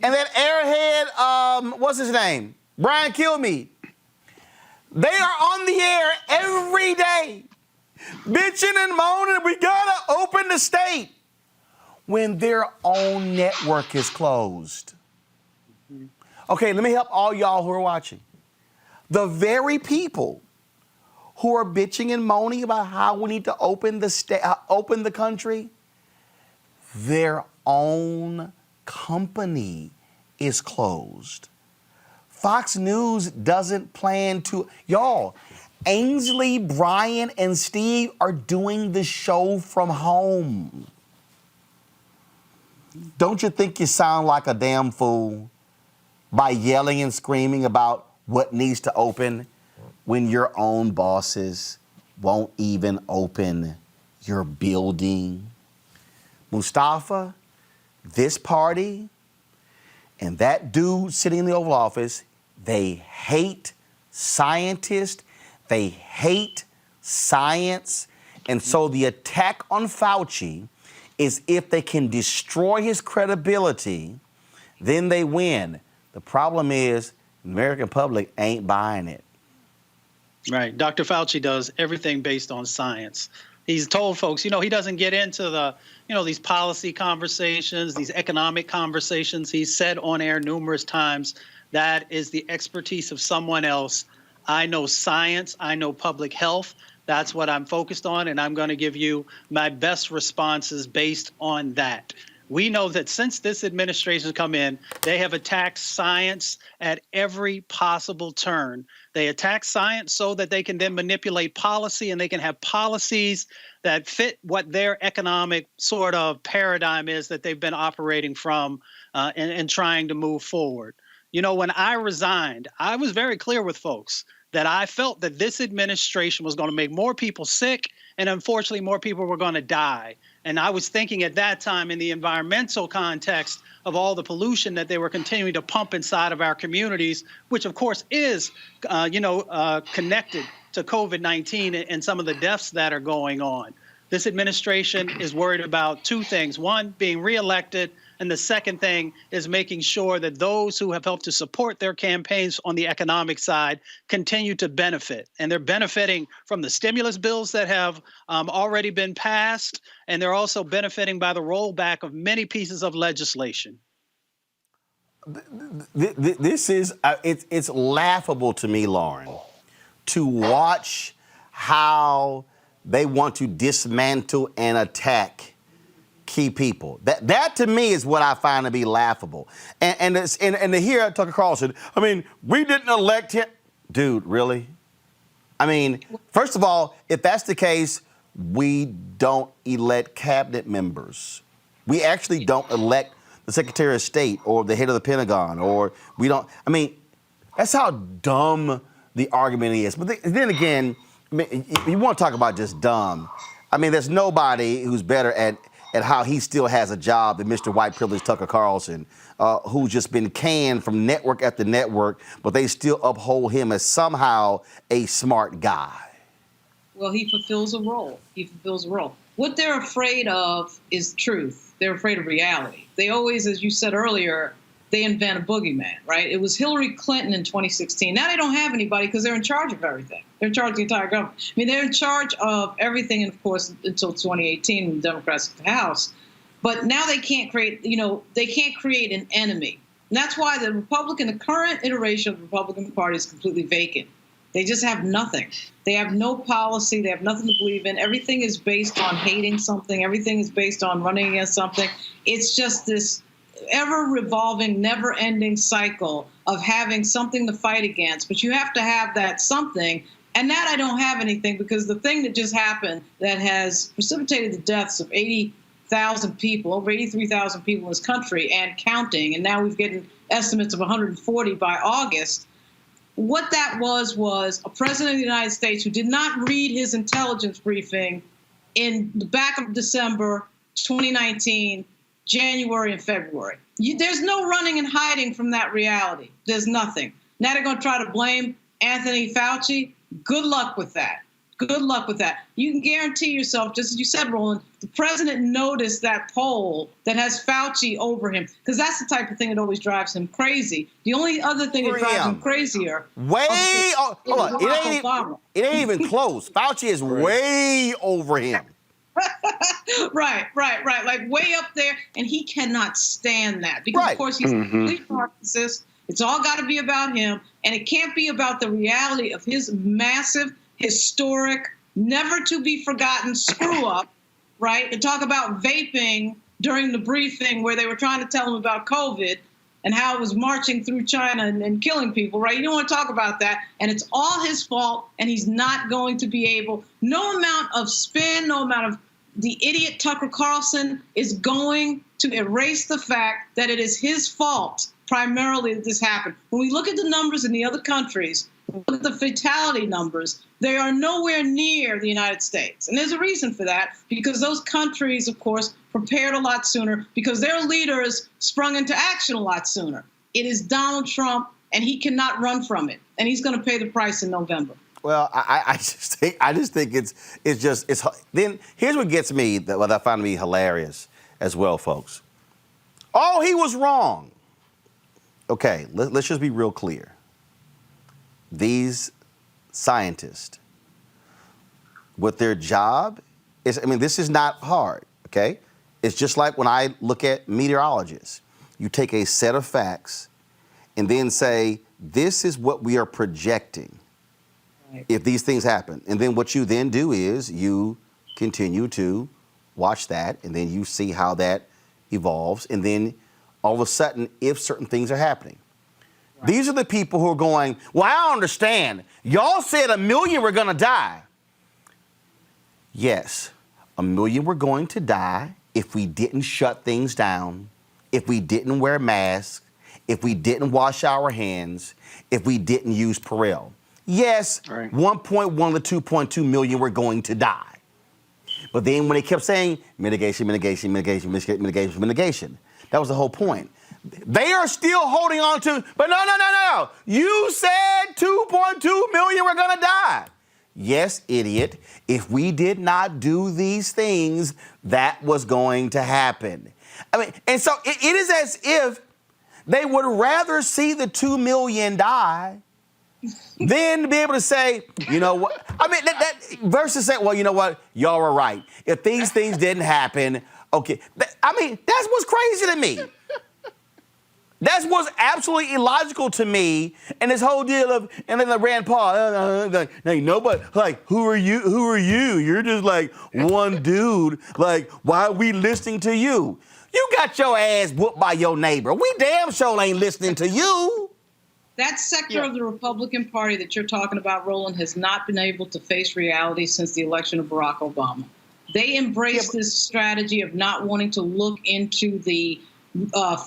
and that airhead, what's his name? Brian Kilmeade. They are on the air every day, bitching and moaning, we gotta open the state, when their own network is closed. Okay, let me help all y'all who are watching. The very people who are bitching and moaning about how we need to open the country, their own company is closed. Fox News doesn't plan to. Y'all, Ainsley, Brian, and Steve are doing the show from home. Don't you think you sound like a damn fool by yelling and screaming about what needs to open when your own bosses won't even open your building? Mustafa, this party and that dude sitting in the Oval Office, they hate scientists, they hate science, and so the attack on Fauci is if they can destroy his credibility, then they win. The problem is the American public ain't buying it. Right. Dr. Fauci does everything based on science. He's told folks, he doesn't get into the, these policy conversations, these economic conversations. He's said on air numerous times, that is the expertise of someone else. I know science. I know public health. That's what I'm focused on, and I'm going to give you my best responses based on that. We know that since this administration has come in, they have attacked science at every possible turn. They attack science so that they can then manipulate policy, and they can have policies that fit what their economic sort of paradigm is that they've been operating from and trying to move forward. When I resigned, I was very clear with folks that I felt that this administration was going to make more people sick, and unfortunately more people were going to die. And I was thinking at that time in the environmental context of all the pollution that they were continuing to pump inside of our communities, which of course is, connected to COVID-19 and some of the deaths that are going on. This administration is worried about two things. One, being reelected, and the second thing is making sure that those who have helped to support their campaigns on the economic side continue to benefit. And they're benefiting from the stimulus bills that have already been passed, and they're also benefiting by the rollback of many pieces of legislation. This is, it's laughable to me, Lauren, to watch how they want to dismantle and attack key people. That to me is what I find to be laughable. And to hear Tucker Carlson, I mean, we didn't elect him. Dude, really? I mean, first of all, if that's the case, we don't elect cabinet members. We actually don't elect the Secretary of State or the head of the Pentagon, or we don't. I mean, that's how dumb the argument is. But then again, I mean, you want to talk about just dumb. I mean, there's nobody who's better at how he still has a job than Mr. White Privilege Tucker Carlson, who's just been canned from network after network, but they still uphold him as somehow a smart guy. Well, he fulfills a role. He fulfills a role. What they're afraid of is truth. They're afraid of reality. They always, as you said earlier, they invent a boogeyman, right? It was Hillary Clinton in 2016. Now they don't have anybody because they're in charge of everything. They're in charge of the entire government. I mean, they're in charge of everything, and of course, until 2018 when the Democrats took the House. But now they can't create, they can't create an enemy. And that's why the current iteration of the Republican Party is completely vacant. They just have nothing. They have no policy. They have nothing to believe in. Everything is based on hating something. Everything is based on running against something. It's just this ever-revolving, never-ending cycle of having something to fight against. But you have to have that something. And that I don't have anything, because the thing that just happened that has precipitated the deaths of 80,000 people, over 83,000 people in this country and counting, and now we've getting estimates of 140 by August. What that was a president of the United States who did not read his intelligence briefing in the back of December 2019, January and February. There's no running and hiding from that reality. There's nothing. Now they're going to try to blame Anthony Fauci. Good luck with that. Good luck with that. You can guarantee yourself, just as you said, Roland, the president noticed that poll that has Fauci over him, because that's the type of thing that always drives him crazy. The only other thing that drives him crazier. Hold on. It ain't even close. Fauci is way over him. Right. Like way up there. And he cannot stand that because, of course, he's a complete narcissist. It's all got to be about him. And it can't be about the reality of his massive, historic, never to be forgotten screw up, right? To talk about vaping during the briefing where they were trying to tell him about COVID and how it was marching through China and killing people, right? You don't want to talk about that. And it's all his fault, and he's not going to be able, no amount of spin, no amount of the idiot Tucker Carlson is going to erase the fact that it is his fault primarily that this happened. When we look at the numbers in the other countries, look at the fatality numbers, they are nowhere near the United States. And there's a reason for that, because those countries, of course, prepared a lot sooner because their leaders sprung into action a lot sooner. It is Donald Trump, and he cannot run from it. And he's going to pay the price in November. Well, I just think it's then here's what gets me, what I find to be hilarious as well, folks. Oh, he was wrong. Okay, let's just be real clear. These scientists, what their job is, I mean, this is not hard, okay? It's just like when I look at meteorologists. You take a set of facts and then say, this is what we are projecting if these things happen. And then what you then do is you continue to watch that, and then you see how that evolves, and then all of a sudden, if certain things are happening. Right. These are the people who are going, well, I don't understand. Y'all said 1 million were going to die. Yes, 1 million were going to die if we didn't shut things down, if we didn't wear masks, if we didn't wash our hands, if we didn't use Purell. Yes, right. 1.1 to 2.2 million were going to die. But then when they kept saying mitigation, that was the whole point. They are still holding on to, but no. You said 2.2 million were going to die. yes, idiot, if we did not do these things, that was going to happen. I mean, and so it is as if they would rather see the 2 million die than be able to say, you know what? I mean, that versus say, well, you know what? Y'all are right. If these things didn't happen, okay. I mean, that's what's crazy to me. That's what's absolutely illogical to me. And this whole deal of, and then the Rand Paul, like, nobody, like, who are you? Who are you? You're just like one dude. Like, why are we listening to you? You got your ass whooped by your neighbor. We damn sure ain't listening to you. That sector of the Republican Party that you're talking about, Roland, has not been able to face reality since the election of Barack Obama. They embraced this strategy of not wanting to look into the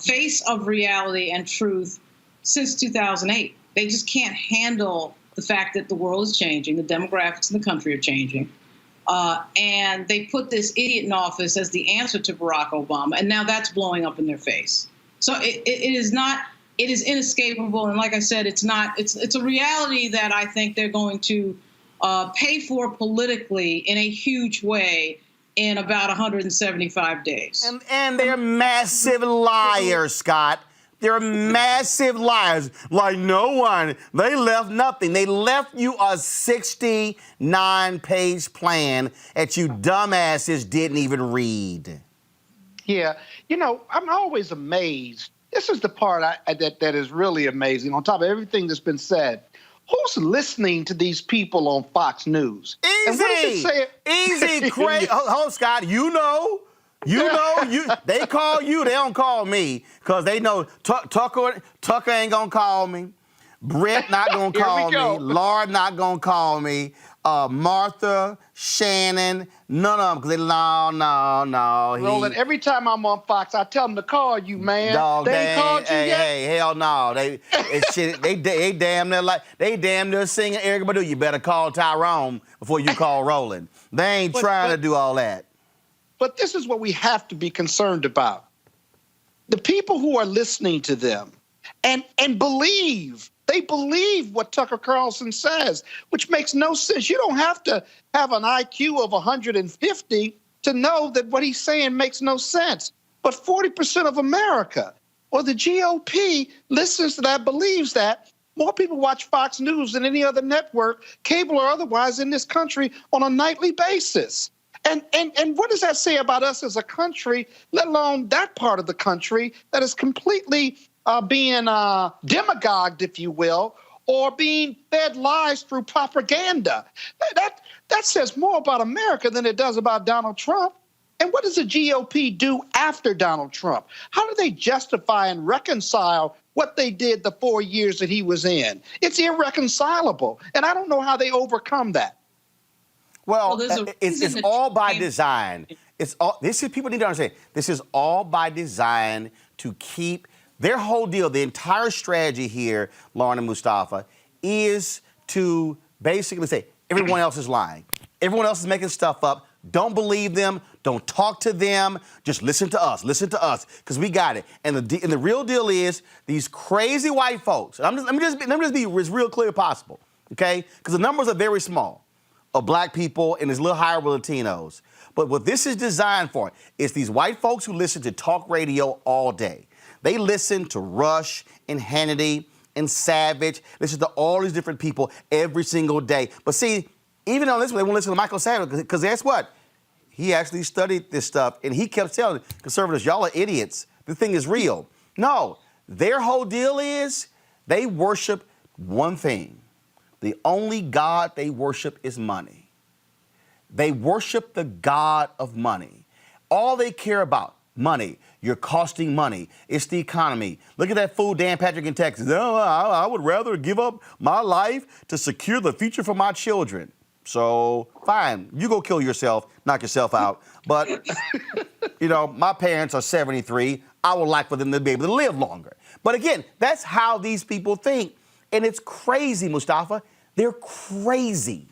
face of reality and truth since 2008. They just can't handle the fact that the world is changing, the demographics in the country are changing. And they put this idiot in office as the answer to Barack Obama, and now that's blowing up in their face. So it is inescapable, and like I said, it's a reality that I think they're going to pay for politically in a huge way in about 175 days. And they're massive liars, Scott. They're massive liars. Like no one. They left nothing. They left you a 69-page plan that you dumbasses didn't even read. Yeah. You know, I'm always amazed. This is the part that is really amazing. On top of everything that's been said, who's listening to these people on Fox News? Easy. And what does it say? Easy, Craig. Hold, Scott. You know, they call you. They don't call me because they know Tucker ain't gonna call me. Brett not gonna call me. Laura not gonna call me. Martha, Shannon, none of them, because no. Roland, every time I'm on Fox, I tell them to call you, man. Dog, they ain't called you yet? Hey, hell no. They damn near singing Erykah Badu. You better call Tyrone before you call Roland. They ain't trying to do all that. But this is what we have to be concerned about. The people who are listening to them and believe. They believe what Tucker Carlson says, which makes no sense. You don't have to have an IQ of 150 to know that what he's saying makes no sense. But 40% of America, or the GOP, listens to that, believes that. More people watch Fox News than any other network, cable or otherwise, in this country on a nightly basis. And what does that say about us as a country, let alone that part of the country that is completely being demagogued, if you will, or being fed lies through propaganda? That says more about America than it does about Donald Trump. And what does the GOP do after Donald Trump? How do they justify and reconcile what they did the 4 years that he was in? It's irreconcilable. And I don't know how they overcome that. Well, it's all by design. People need to understand, this is all by design to keep. Their whole deal, the entire strategy here, Lauren and Mustafa, is to basically say everyone else is lying. Everyone else is making stuff up. Don't believe them. Don't talk to them. Just listen to us. Listen to us, because we got it. And the real deal is these crazy white folks. Let me just be as real clear as possible, okay? Because the numbers are very small of black people, and it's a little higher with Latinos. But what this is designed for is these white folks who listen to talk radio all day. They listen to Rush and Hannity and Savage, listen to all these different people every single day. But see, even on this one, they won't listen to Michael Savage, because guess what? He actually studied this stuff, and he kept telling conservatives, y'all are idiots. The thing is real. No, their whole deal is they worship one thing. The only God they worship is money. They worship the God of money. All they care about, money. You're costing money. It's the economy. Look at that fool Dan Patrick in Texas. Oh, I would rather give up my life to secure the future for my children. So, fine. You go kill yourself, knock yourself out. But, my parents are 73. I would like for them to be able to live longer. But again, that's how these people think. And it's crazy, Mustafa. They're crazy.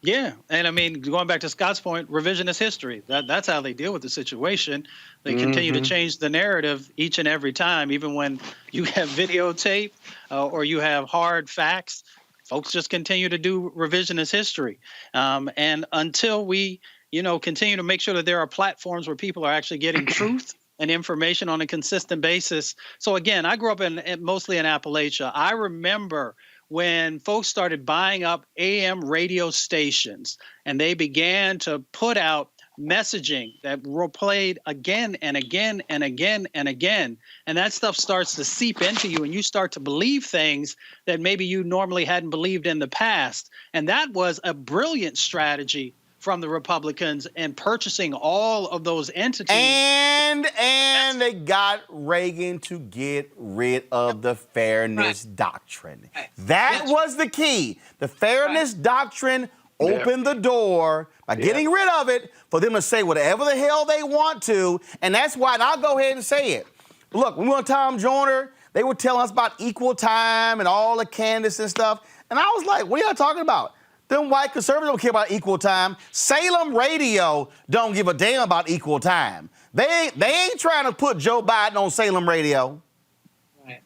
Yeah, and I mean, going back to Scott's point, revisionist history. That's how they deal with the situation. They continue to change the narrative each and every time, even when you have videotape or you have hard facts. folks just continue to do revisionist history. And until we, continue to make sure that there are platforms where people are actually getting truth and information on a consistent basis. So again, I grew up mostly in Appalachia. I remember when folks started buying up AM radio stations and they began to put out messaging that were played again and again and again and again. And that stuff starts to seep into you and you start to believe things that maybe you normally hadn't believed in the past. And that was a brilliant strategy from the Republicans in purchasing all of those entities. And they got Reagan to get rid of the fairness doctrine. That was the key. The fairness doctrine opened the door by getting rid of it for them to say whatever the hell they want to. And that's why, and I'll go ahead and say it. Look, when we were on Tom Joyner, they were telling us about equal time and all the candidates and stuff. And I was like, what are y'all talking about? Them white conservatives don't care about equal time. Salem Radio don't give a damn about equal time. They ain't trying to put Joe Biden on Salem Radio. Right.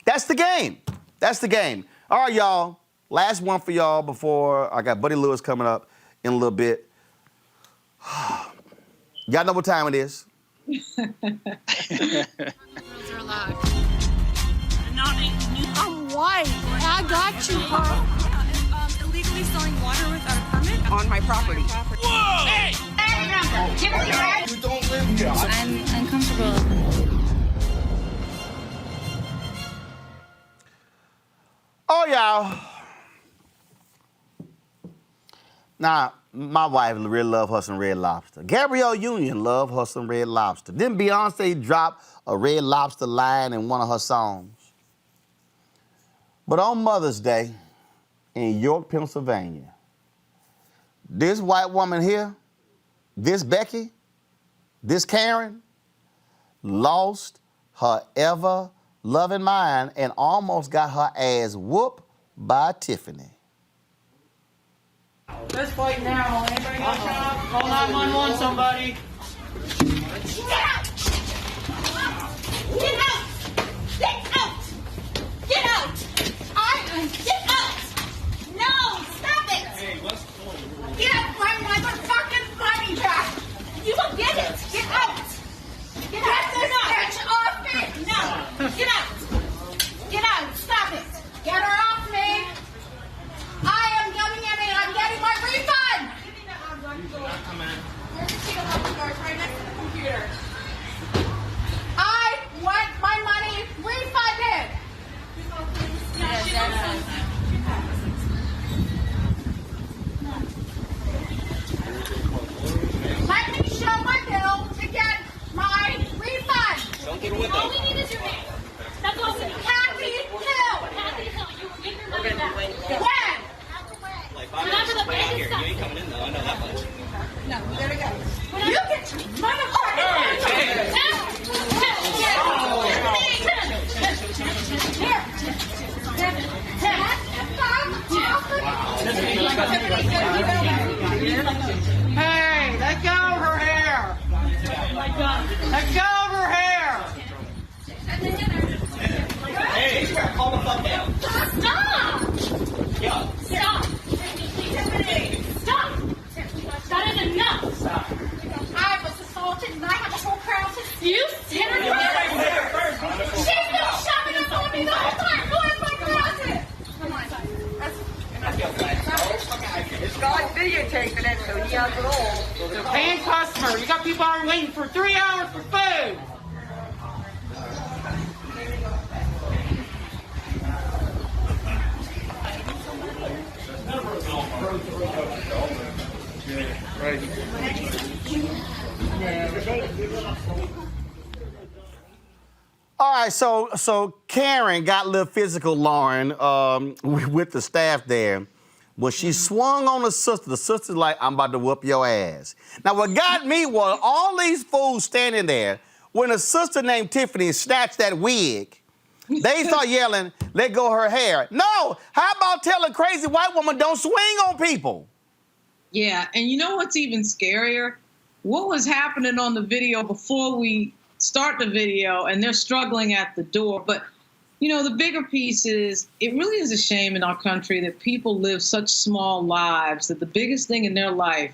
That's the game. That's the game. All right, y'all. Last one for y'all before I got Buddy Lewis coming up in a little bit. Y'all know what time it is. I'm white. I got you, Carl. Illegally selling water without a permit on my property. Whoa! Hey! Give me your You don't live here. I'm uncomfortable. Oh, y'all. Now, my wife really love her some Red Lobster. Gabrielle Union love her some Red Lobster. Then Beyonce dropped a Red Lobster line in one of her songs. But on Mother's Day in York, Pennsylvania, this white woman here, this Becky, this Karen, lost her ever-loving mind and almost got her ass whooped by Tiffany. Let's fight now. Anybody got a job? Call 911, somebody. Get out! Get out! Get out! Get out! Get out! No! Stop it! Hey, what's going on? Get out my motherfucking body back! You will get it! Get out! Get this bitch off me! No! Get out! Get out! Stop it! Get her off me! I am coming in and I'm getting my refund! Come on. There's a ticket on the doors right next to the computer. I want my money refunded! Let me show my bill to get my refund! Don't get with All we need is your name. That's all we need. Kathy Hill! Kathy Hill, you will get your money back. When? Like, remember the bank here. You ain't coming in, though. I know that much. No, we gotta go. You get your motherfucking Hey, let go of her hair. Let go of her hair. Hey, calm the fuck down. Stop! Yeah. Stop! Stop! That is enough! Stop. I was assaulted and I have a whole crowd to you. She's been shoving up on me the whole time. Go in my closet. Come on. This guy's videotaping it, so he has it all. The paying customer. You got people out waiting for 3 hours for food. All right, so Karen got a little physical, Lauren, with the staff there. When she swung on the sister's like, I'm about to whoop your ass. Now, what got me was all these fools standing there when a sister named Tiffany snatched that wig. They start yelling, let go of her hair. No, how about tell a crazy white woman don't swing on people? Yeah, and you know what's even scarier? What was happening on the video before we start the video, and they're struggling at the door, but the bigger piece is it really is a shame in our country that people live such small lives that the biggest thing in their life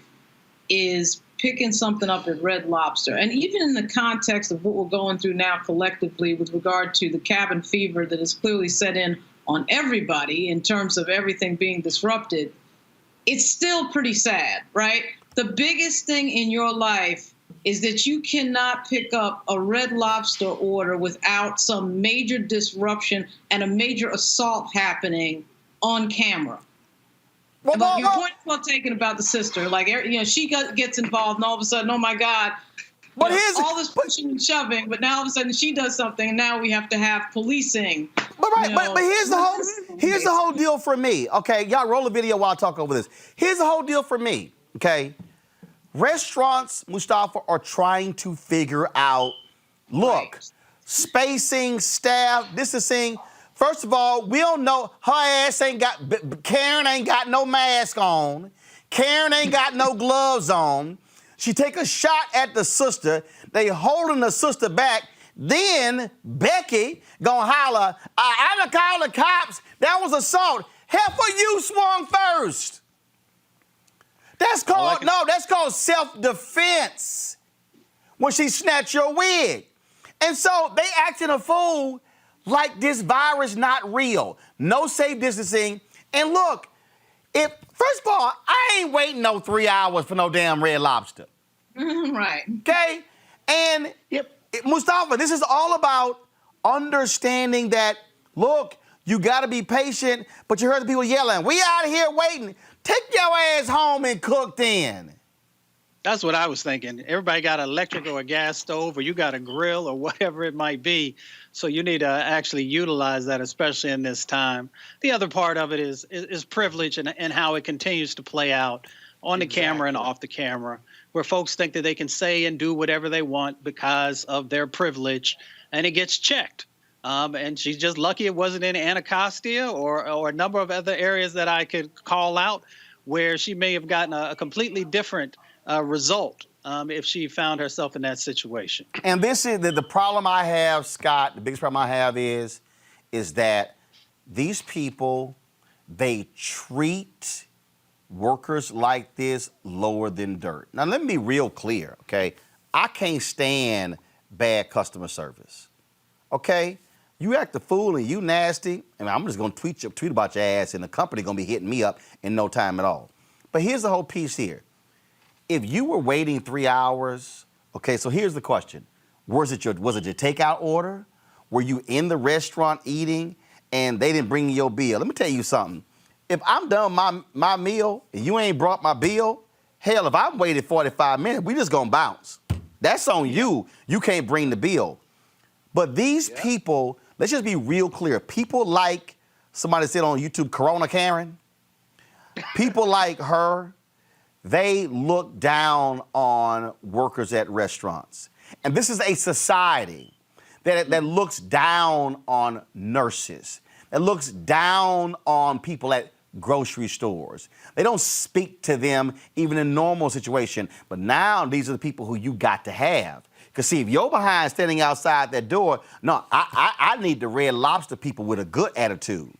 is picking something up at Red Lobster. And even in the context of what we're going through now collectively with regard to the cabin fever that is clearly set in on everybody in terms of everything being disrupted, it's still pretty sad, right? The biggest thing in your life is that you cannot pick up a Red Lobster order without some major disruption and a major assault happening on camera. But your point is well taken about the sister. Like, she gets involved, and all of a sudden, oh my God, all this pushing and shoving. But now all of a sudden, she does something, and now we have to have policing. But here's the whole deal for me. Okay, y'all roll a video while I talk over this. Here's the whole deal for me. Okay, restaurants, Mustafa, are trying to figure out. Look, spacing, staff, distancing. First of all, we don't know. Her ass Karen ain't got no mask on. Karen ain't got no gloves on. She take a shot at the sister. They holding the sister back. Then Becky gonna holler, I'm gonna call the cops. That was assault. Heifer, you swung first. That's called self-defense when she snatched your wig. And so they acting a fool like this virus not real. No safe distancing. And look, first of all, I ain't waiting no 3 hours for no damn Red Lobster. Right. Okay? And Mustafa, this is all about understanding that, look, you got to be patient, but you heard the people yelling, we out of here waiting. Take your ass home and cook then. That's what I was thinking. Everybody got an electric or a gas stove, or you got a grill or whatever it might be. So you need to actually utilize that, especially in this time. The other part of it is privilege and how it continues to play out on the camera and off the camera, where folks think that they can say and do whatever they want because of their privilege, and it gets checked. And she's just lucky it wasn't in Anacostia or a number of other areas that I could call out where she may have gotten a completely different result if she found herself in that situation. And this is the problem I have, Scott. The biggest problem I have is that these people, they treat workers like this lower than dirt. Now, let me be real clear, okay? I can't stand bad customer service, okay? You act a fool and you nasty, and I'm just gonna tweet about your ass, and the company gonna be hitting me up in no time at all. But here's the whole piece here. If you were waiting 3 hours, okay, so here's the question. Was it your takeout order? Were you in the restaurant eating and they didn't bring you your bill? Let me tell you something. If I'm done my meal and you ain't brought my bill, hell, if I've waited 45 minutes, we just gonna bounce. That's on you. You can't bring the bill. But these people, let's just be real clear. People like somebody said on YouTube, Corona Karen. People like her, they look down on workers at restaurants. And this is a society that looks down on nurses, that looks down on people at grocery stores. They don't speak to them even in normal situation. But now these are the people who you got to have. Because see, if you're behind standing outside that door, no, I need the Red Lobster people with a good attitude.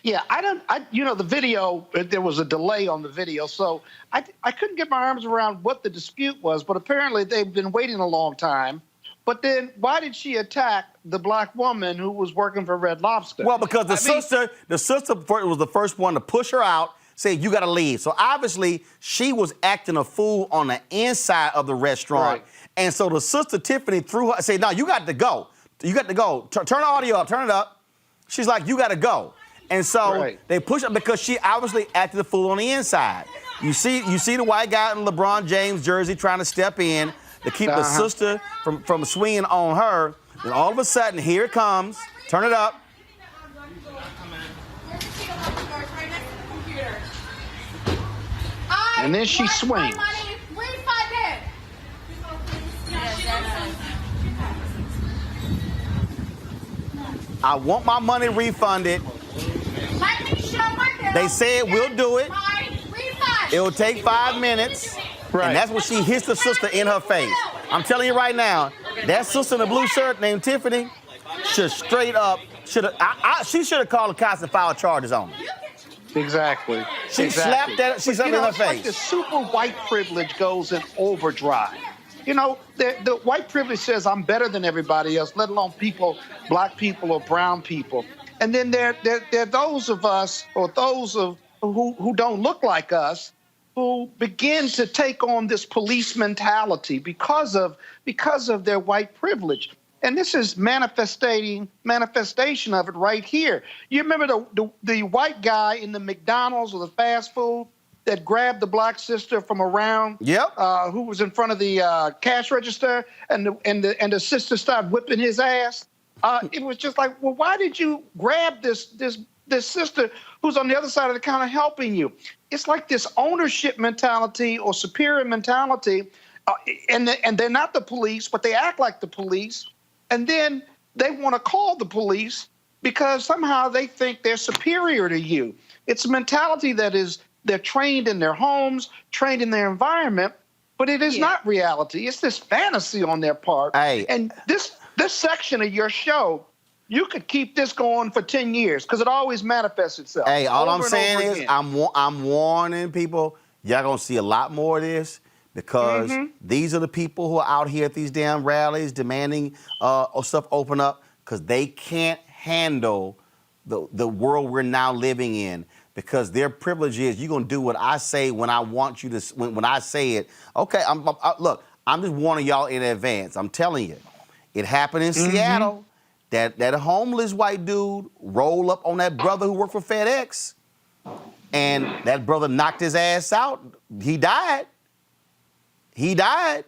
Yeah, the video, there was a delay on the video, so I couldn't get my arms around what the dispute was, but apparently they've been waiting a long time. But then why did she attack the black woman who was working for Red Lobster? Well, because the sister was the first one to push her out, say, you got to leave. So obviously she was acting a fool on the inside of the restaurant. Right. And so the sister Tiffany threw her, said, no, you got to go. You got to go. Turn the audio up, turn it up. She's like, you got to go. And so they push her because she obviously acted a fool on the inside. You see the white guy in LeBron James jersey trying to step in to keep the sister from swinging on her. Then all of a sudden, here it comes. Turn it up. And then she swings. I want my money refunded. Let me show my bill. They said we'll do it. It'll take 5 minutes. Right. And that's when she hits the sister in her face. I'm telling you right now, that sister in the blue shirt named Tiffany, should straight up she should have called the cops and filed charges on him. Exactly. She slapped that. She slapped in her it's like face. the super white privilege goes in overdrive. You know, the white privilege says I'm better than everybody else, let alone black people or brown people. And then there are those of us or those who don't look like us who begin to take on this police mentality because of their white privilege. And this is manifestation of it right here. You remember the white guy in the McDonald's or the fast food that grabbed the black sister from around? Yep. Who was in front of the cash register, and the sister started whipping his ass. It was just like, well, why did you grab this sister who's on the other side of the counter helping you? It's like this ownership mentality or superior mentality, and they're not the police, but they act like the police. And then they want to call the police because somehow they think they're superior to you. It's a mentality they're trained in their homes, trained in their environment, but it is not reality. It's this fantasy on their part. Hey. And this section of your show, you could keep this going for 10 years because it always manifests itself. Hey, all I'm over and saying over is again. I'm warning people, y'all gonna see a lot more of this because these are the people who are out here at these damn rallies demanding stuff open up because they can't handle the world we're now living in. Because their privilege is you're gonna do what I say when I want you to when I say it. Okay, look, I'm just warning y'all in advance. I'm telling you, it happened in Seattle. That homeless white dude rolled up on that brother who worked for FedEx, and that brother knocked his ass out. He died. He died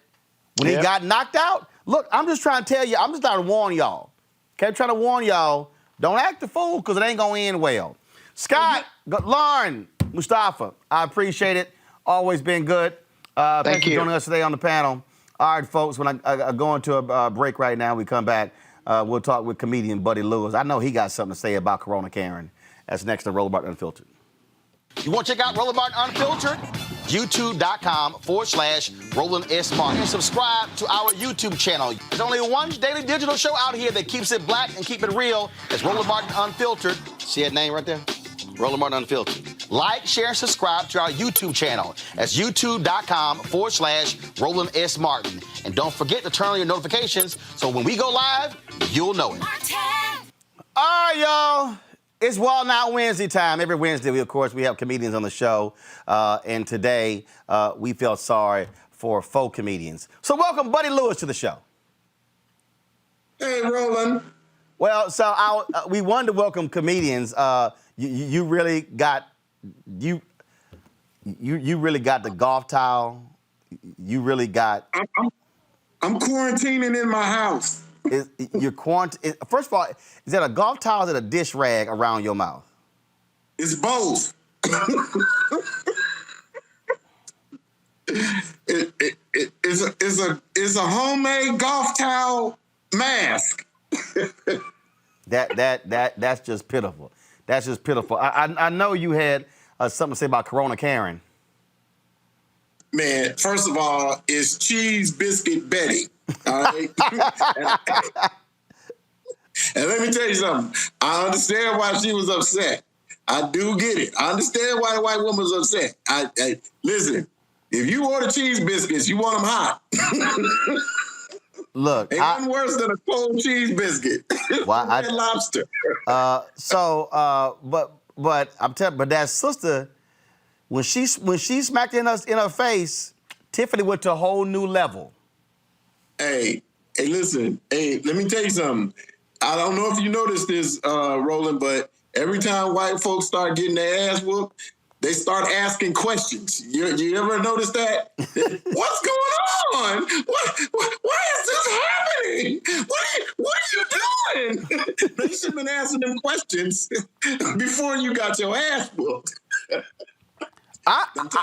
when he got knocked out. Look, I'm just trying to tell you. I'm just trying to warn y'all. Okay, I'm trying to warn y'all. Don't act the fool because it ain't gonna end well. Scott, Lauren, Mustafa, I appreciate it. Always been good. Thanks for joining us today on the panel. All right, folks, when I go into a break right now, we come back. We'll talk with comedian Buddy Lewis. I know he got something to say about Corona Karen. That's next to Roland Martin Unfiltered. You want to check out Roland Martin Unfiltered? YouTube.com/Roland S. Martin. And subscribe to our YouTube channel. There's only one daily digital show out here that keeps it black and keep it real. It's Roland Martin Unfiltered. See that name right there? Roland Martin Unfiltered. Like, share, and subscribe to our YouTube channel. That's youtube.com/Roland S. Martin. And don't forget to turn on your notifications so when we go live, you'll know it. All right, y'all. It's Wild Out Wednesday time. Every Wednesday, we have comedians on the show. And today, we felt sorry for faux comedians. So welcome Buddy Lewis to the show. Hey, Roland. Well, so we wanted to welcome comedians. You really got you really got the golf towel. You really got. I'm quarantining in my house. You're quarantined. First of all, is that a golf towel or is it a dish rag around your mouth? It's both. It's a homemade golf towel mask. That's just pitiful. That's just pitiful. I know you had something to say about Corona Karen. Man, first of all, it's Cheese Biscuit Betty. All right? And let me tell you something. I understand why she was upset. I do get it. I understand why the white woman was upset. Listen, if you order cheese biscuits, you want them hot. Look, ain't nothing worse than a cold cheese biscuit. Red Lobster. But I'm telling you, but that sister, when she smacked in her face, Tiffany went to a whole new level. Hey, listen. Hey, let me tell you something. I don't know if you noticed this, Roland, but every time white folks start getting their ass whooped, they start asking questions. You ever notice that? What's going on? Why is this happening? What are you doing? They should have been asking them questions before you got your ass whooped. I don't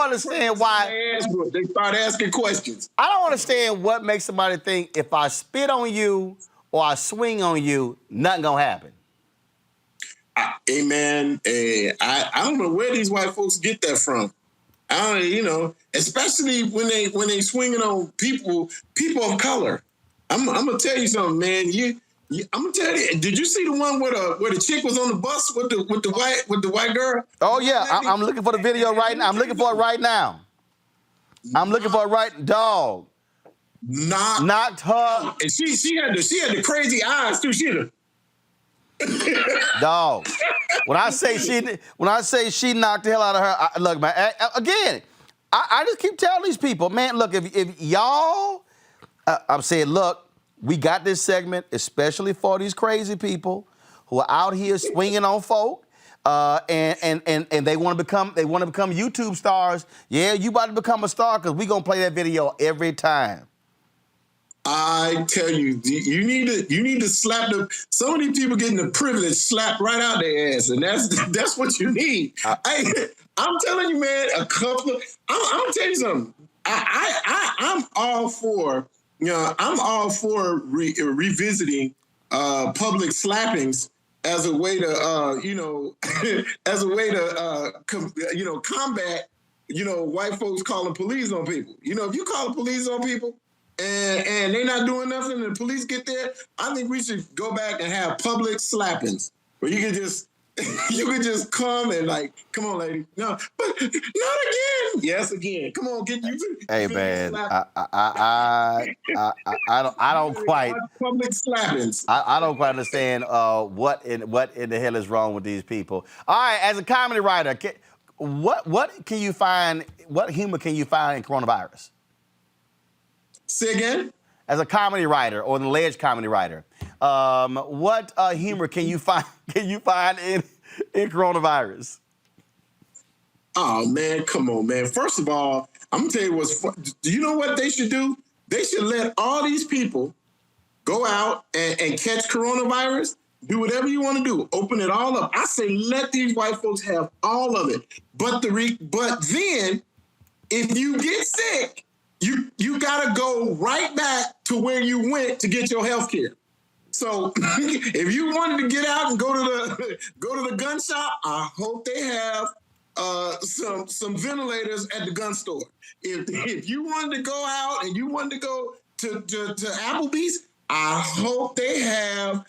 understand why they start asking questions. I don't understand what makes somebody think if I spit on you or I swing on you, nothing gonna happen. Hey man, I don't know where these white folks get that from. I don't, especially when they swinging on people of color. I'm gonna tell you something, man. I'm gonna tell you. Did you see the one where the chick was on the bus with the white girl? Oh yeah, I'm looking for the video right now. I'm looking for it right now. I'm looking for it right, dog. Knocked her. And she had the crazy eyes too. She had dog. When I say she knocked the hell out of her, look, man. Again, I just keep telling these people, man. Look, if y'all, I'm saying, look, we got this segment especially for these crazy people who are out here swinging on folk, and they want to become YouTube stars. Yeah, you about to become a star because we gonna play that video every time. I tell you, you need to slap them. Some of these people getting the privilege slapped right out their ass, and that's what you need. I'm telling you, man. I'm gonna tell you something. I'm all for revisiting public slappings as a way to combat white folks calling police on people. If you call the police on people and they're not doing nothing and the police get there, I think we should go back and have public slappings where you can just come and like, come on, lady. No, but not again. Yes, again. Come on, get you. Hey, man, I don't quite public slappings. I don't quite understand what in the hell is wrong with these people. All right, as a comedy writer, what can you find? What humor can you find in coronavirus? Say again. As a comedy writer or an alleged comedy writer, what humor can you find? Can you find in coronavirus? Oh man, come on, man. First of all, I'm gonna tell you what's. Do you know what they should do? They should let all these people go out and catch coronavirus. Do whatever you want to do. Open it all up. I say let these white folks have all of it. But then, if you get sick, you gotta go right back to where you went to get your health care. So if you wanted to get out and go to the gun shop, I hope they have some ventilators at the gun store. If you wanted to go out and you wanted to go to Applebee's, I hope they have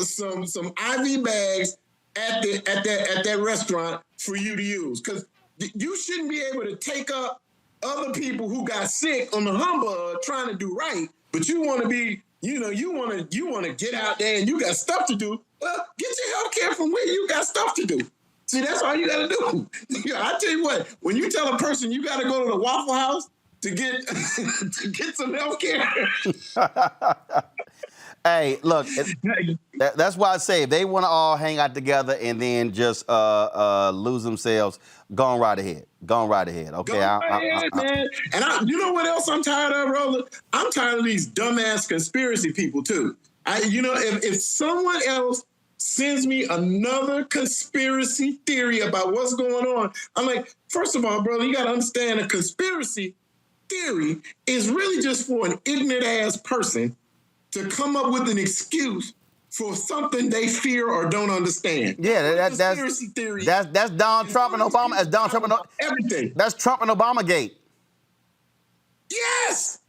some IV bags at that restaurant for you to use, because you shouldn't be able to take up other people who got sick on the humbug trying to do right, but you want to be, you want to get out there and you got stuff to do. Well, get your health care from where you got stuff to do. See, that's all you got to do. I tell you what, when you tell a person you got to go to the Waffle House to get some health care. Hey, look, that's why I say if they want to all hang out together and then just lose themselves, go on right ahead. Go on right ahead. Okay. Man. And you know what else I'm tired of, Roland? I'm tired of these dumbass conspiracy people too. If someone else sends me another conspiracy theory about what's going on, I'm like, first of all, brother, you got to understand a conspiracy theory is really just for an ignorant ass person to come up with an excuse for something they fear or don't understand. Yeah, that's Donald Trump and Obama. That's Donald Trump and everything. That's Trump and Obamagate. Yes,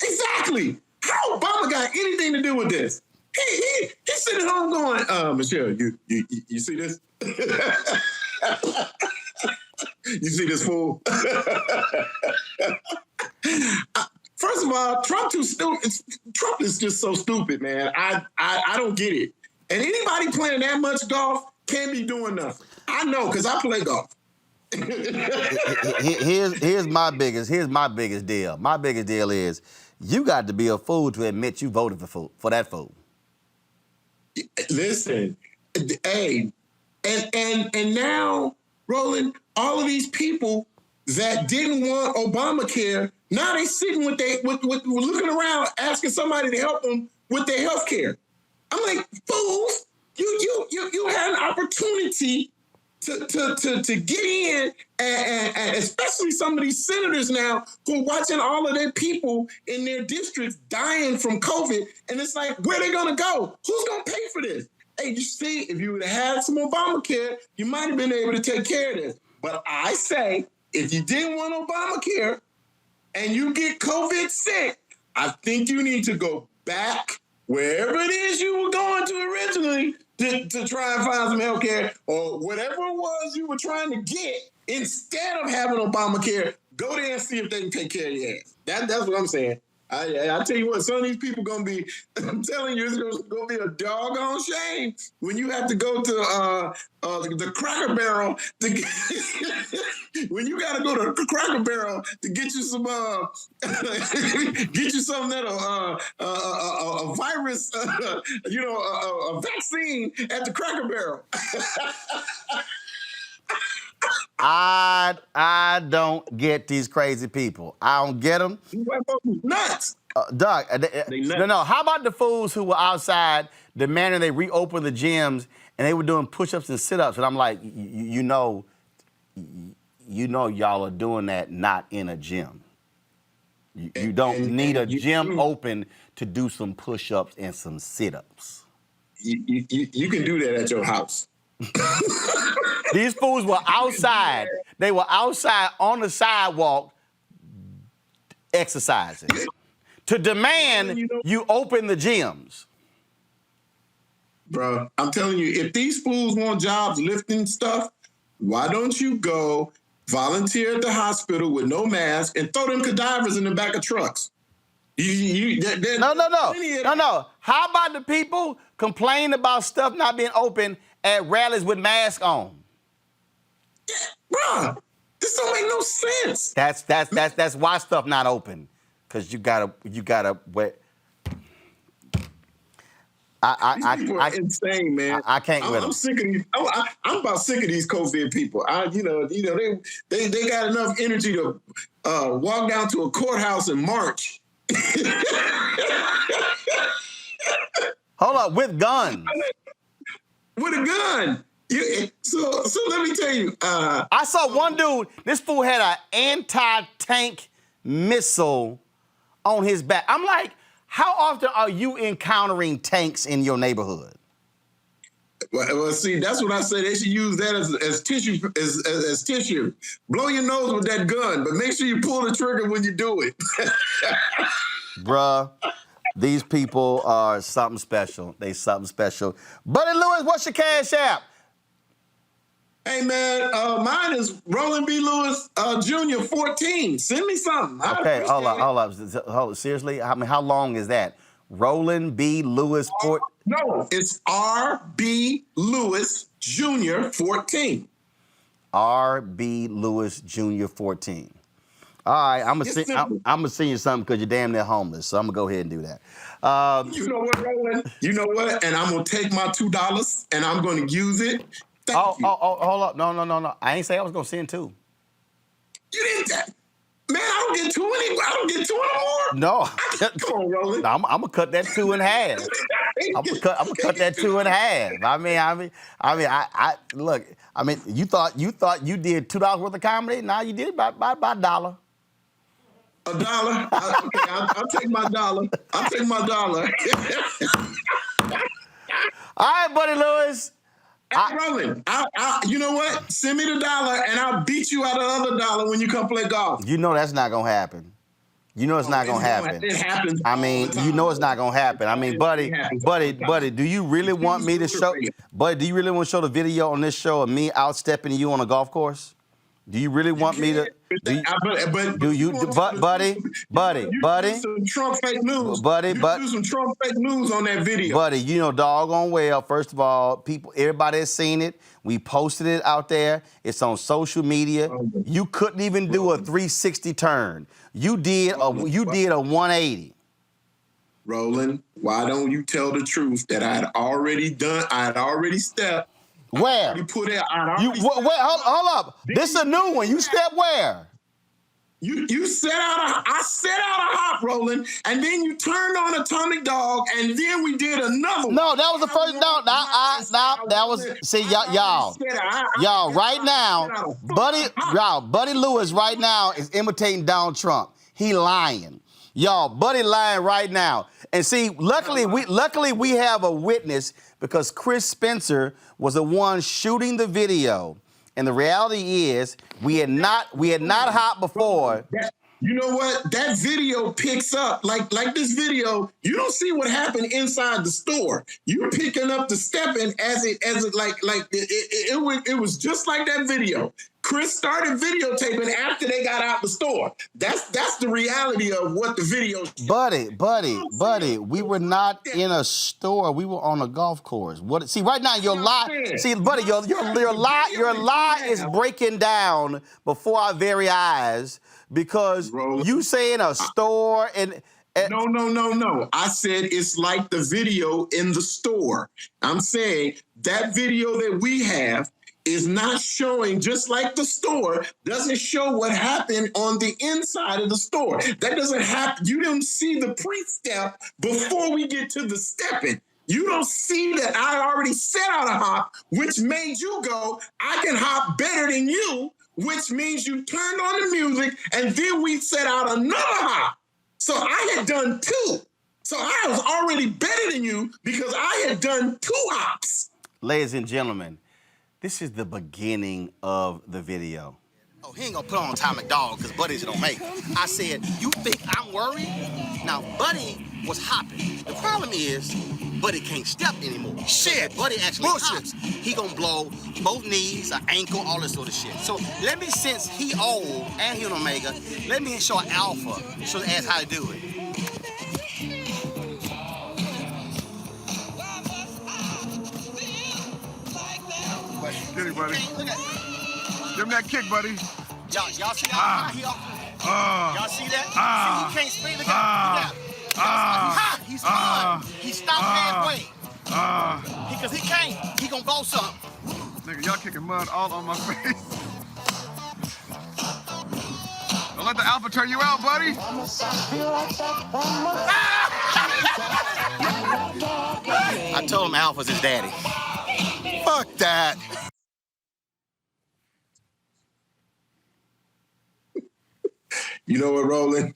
exactly. How Obama got anything to do with this? He's sitting home going, Michelle, you see this? You see this fool? First of all, Trump too stupid. Trump is just so stupid, man. I don't get it. And anybody playing that much golf can't be doing nothing. I know, because I play golf. Here's my biggest deal. My biggest deal is you got to be a fool to admit you voted for that fool. Listen, hey, and now, Roland, all of these people that didn't want Obamacare, now they sitting with looking around asking somebody to help them with their health care. I'm like, fools, you had an opportunity to get in, and especially some of these senators now who are watching all of their people in their districts dying from COVID, and it's like, where they gonna go? Who's gonna pay for this? Hey, you see, if you would have had some Obamacare, you might have been able to take care of this. But I say, if you didn't want Obamacare and you get COVID sick, I think you need to go back wherever it is you were going to originally to try and find some health care or whatever it was you were trying to get, instead of having Obamacare, go there and see if they can take care of your ass. That's what I'm saying. I tell you what, some of these people going to be, I'm telling you, it's going to be a doggone shame when you have to go to the Cracker Barrel to get, when you got to go to the Cracker Barrel to get you some, get you something that'll, a virus, a vaccine at the Cracker Barrel. I don't get these crazy people. I don't get them. Nuts. Doug, no. How about the fools who were outside demanding they reopen the gyms and they were doing push-ups and sit-ups? And I'm like, you know, y'all are doing that not in a gym. You don't need a gym open to do some push-ups and some sit-ups. You can do that at your house. These fools were outside. They were outside on the sidewalk exercising to demand you open the gyms. Bro, I'm telling you, if these fools want jobs lifting stuff, why don't you go volunteer at the hospital with no mask and throw them cadavers in the back of trucks? No. How about the people complaining about stuff not being open at rallies with masks on? Yeah, bro, this don't make no sense. That's why stuff not open, because you gotta wait. These people are insane, man. I can't with them. I'm sick of these. I'm about sick of these COVID people. They got enough energy to walk down to a courthouse and march. Hold up, with guns. With a gun. So let me tell you. I saw one dude, this fool had an anti-tank missile on his back. I'm like, how often are you encountering tanks in your neighborhood? Well, see, that's what I say. They should use that as tissue, as tissue. Blow your nose with that gun, but make sure you pull the trigger when you do it. Bruh, these people are something special. They something special. Buddy Lewis, what's your Cash App? Hey, man, mine is Roland B. Lewis Jr. 14. Send me something. Okay, hold up. Seriously? How long is that? Roland B. Lewis 14? No, it's R.B. Lewis Jr. 14. R.B. Lewis Jr. 14. All right, I'm gonna send you something because you're damn near homeless, so I'm gonna go ahead and do that. You know what, Roland? You know what? And I'm gonna take my $2 and I'm gonna use it. Thank you. Hold up. No. I ain't say I was gonna send two. You didn't. Man, I don't get two anymore. No. Come on, Roland. I'm gonna cut that two in half. I'm gonna cut that two in half. Look. You thought you did $2 worth of comedy. Now you did about $1. $1? Okay, I'll take my $1. I'll take my $1. All right, Buddy Lewis. Hey, Roland, you know what? Send me the $1 and I'll beat you out of the other $1 when you come play golf. You know that's not gonna happen. You know it's not gonna happen. It happens. You know it's not gonna happen. Buddy, do you really want me to show? Buddy, do you really want to show the video on this show of me outstepping you on a golf course? Do you really want me to? Buddy? Some Trump fake news. Do some Trump fake news on that video. Buddy, you know doggone well. First of all, everybody has seen it. We posted it out there. It's on social media. You couldn't even do a 360 turn. You did a 180. Roland, why don't you tell the truth that I had already stepped. Where? You put it on. Hold up. This is a new one. You step where? You set out I set out a hop, Roland, and then you turned on Atomic Dog, and then we did another one. No, that was the first. No, that was. See, y'all. Right now, Buddy Lewis right now is imitating Donald Trump. He lying. Y'all, Buddy lying right now. And see, luckily we have a witness because Chris Spencer was the one shooting the video. And the reality is we had not hopped before. You know what? That video picks up like this video. You don't see what happened inside the store. You picking up the stepping as it it was just like that video. Chris started videotaping after they got out the store. That's the reality of what the video. Buddy, we were not in a store. We were on a golf course. What? See, right now your lie. See, buddy, your lie is breaking down before our very eyes because you say in a store and. No. I said it's like the video in the store. I'm saying that video that we have is not showing, just like the store, doesn't show what happened on the inside of the store. That doesn't happen. You don't see the pre-step before we get to the stepping. You don't see that I already set out a hop, which made you go, I can hop better than you, which means you turned on the music, and then we set out another hop. So I had done 2. So I was already better than you because I had done 2 hops. Ladies and gentlemen, this is the beginning of the video. Oh, he ain't gonna put on Atomic Dog because Buddy's don't make it. I said, you think I'm worried? Now, Buddy was hopping. The problem is, Buddy can't step anymore. Shit, Buddy actually hops. He gonna blow both knees, an ankle, all this sort of shit. So let me, since he old and he an Omega, let me show an Alpha, show the ass how to do it. Get it, buddy. Give him that kick, buddy. Y'all see that? Y'all see that? See, he can't spin the guy. He's done. He stopped halfway. Because he can't. He gonna blow something. Nigga, y'all kicking mud all on my face. Don't let the Alpha turn you out, buddy. I told him Alpha's his daddy. Fuck that. You know what, Roland?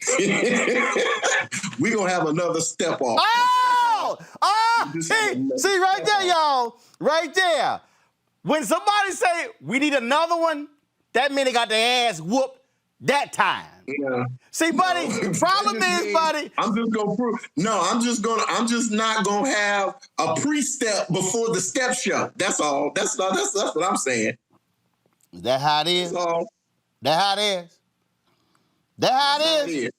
We gonna have another step off. See right there, y'all. Right there. When somebody say we need another one, that means they got their ass whooped that time. Yeah. See, buddy, problem is, buddy. I'm just gonna prove. No, I'm just not gonna have a pre-step before the step show. That's all. That's what I'm saying. Is that how it is? That's all. That how it is? That how it is?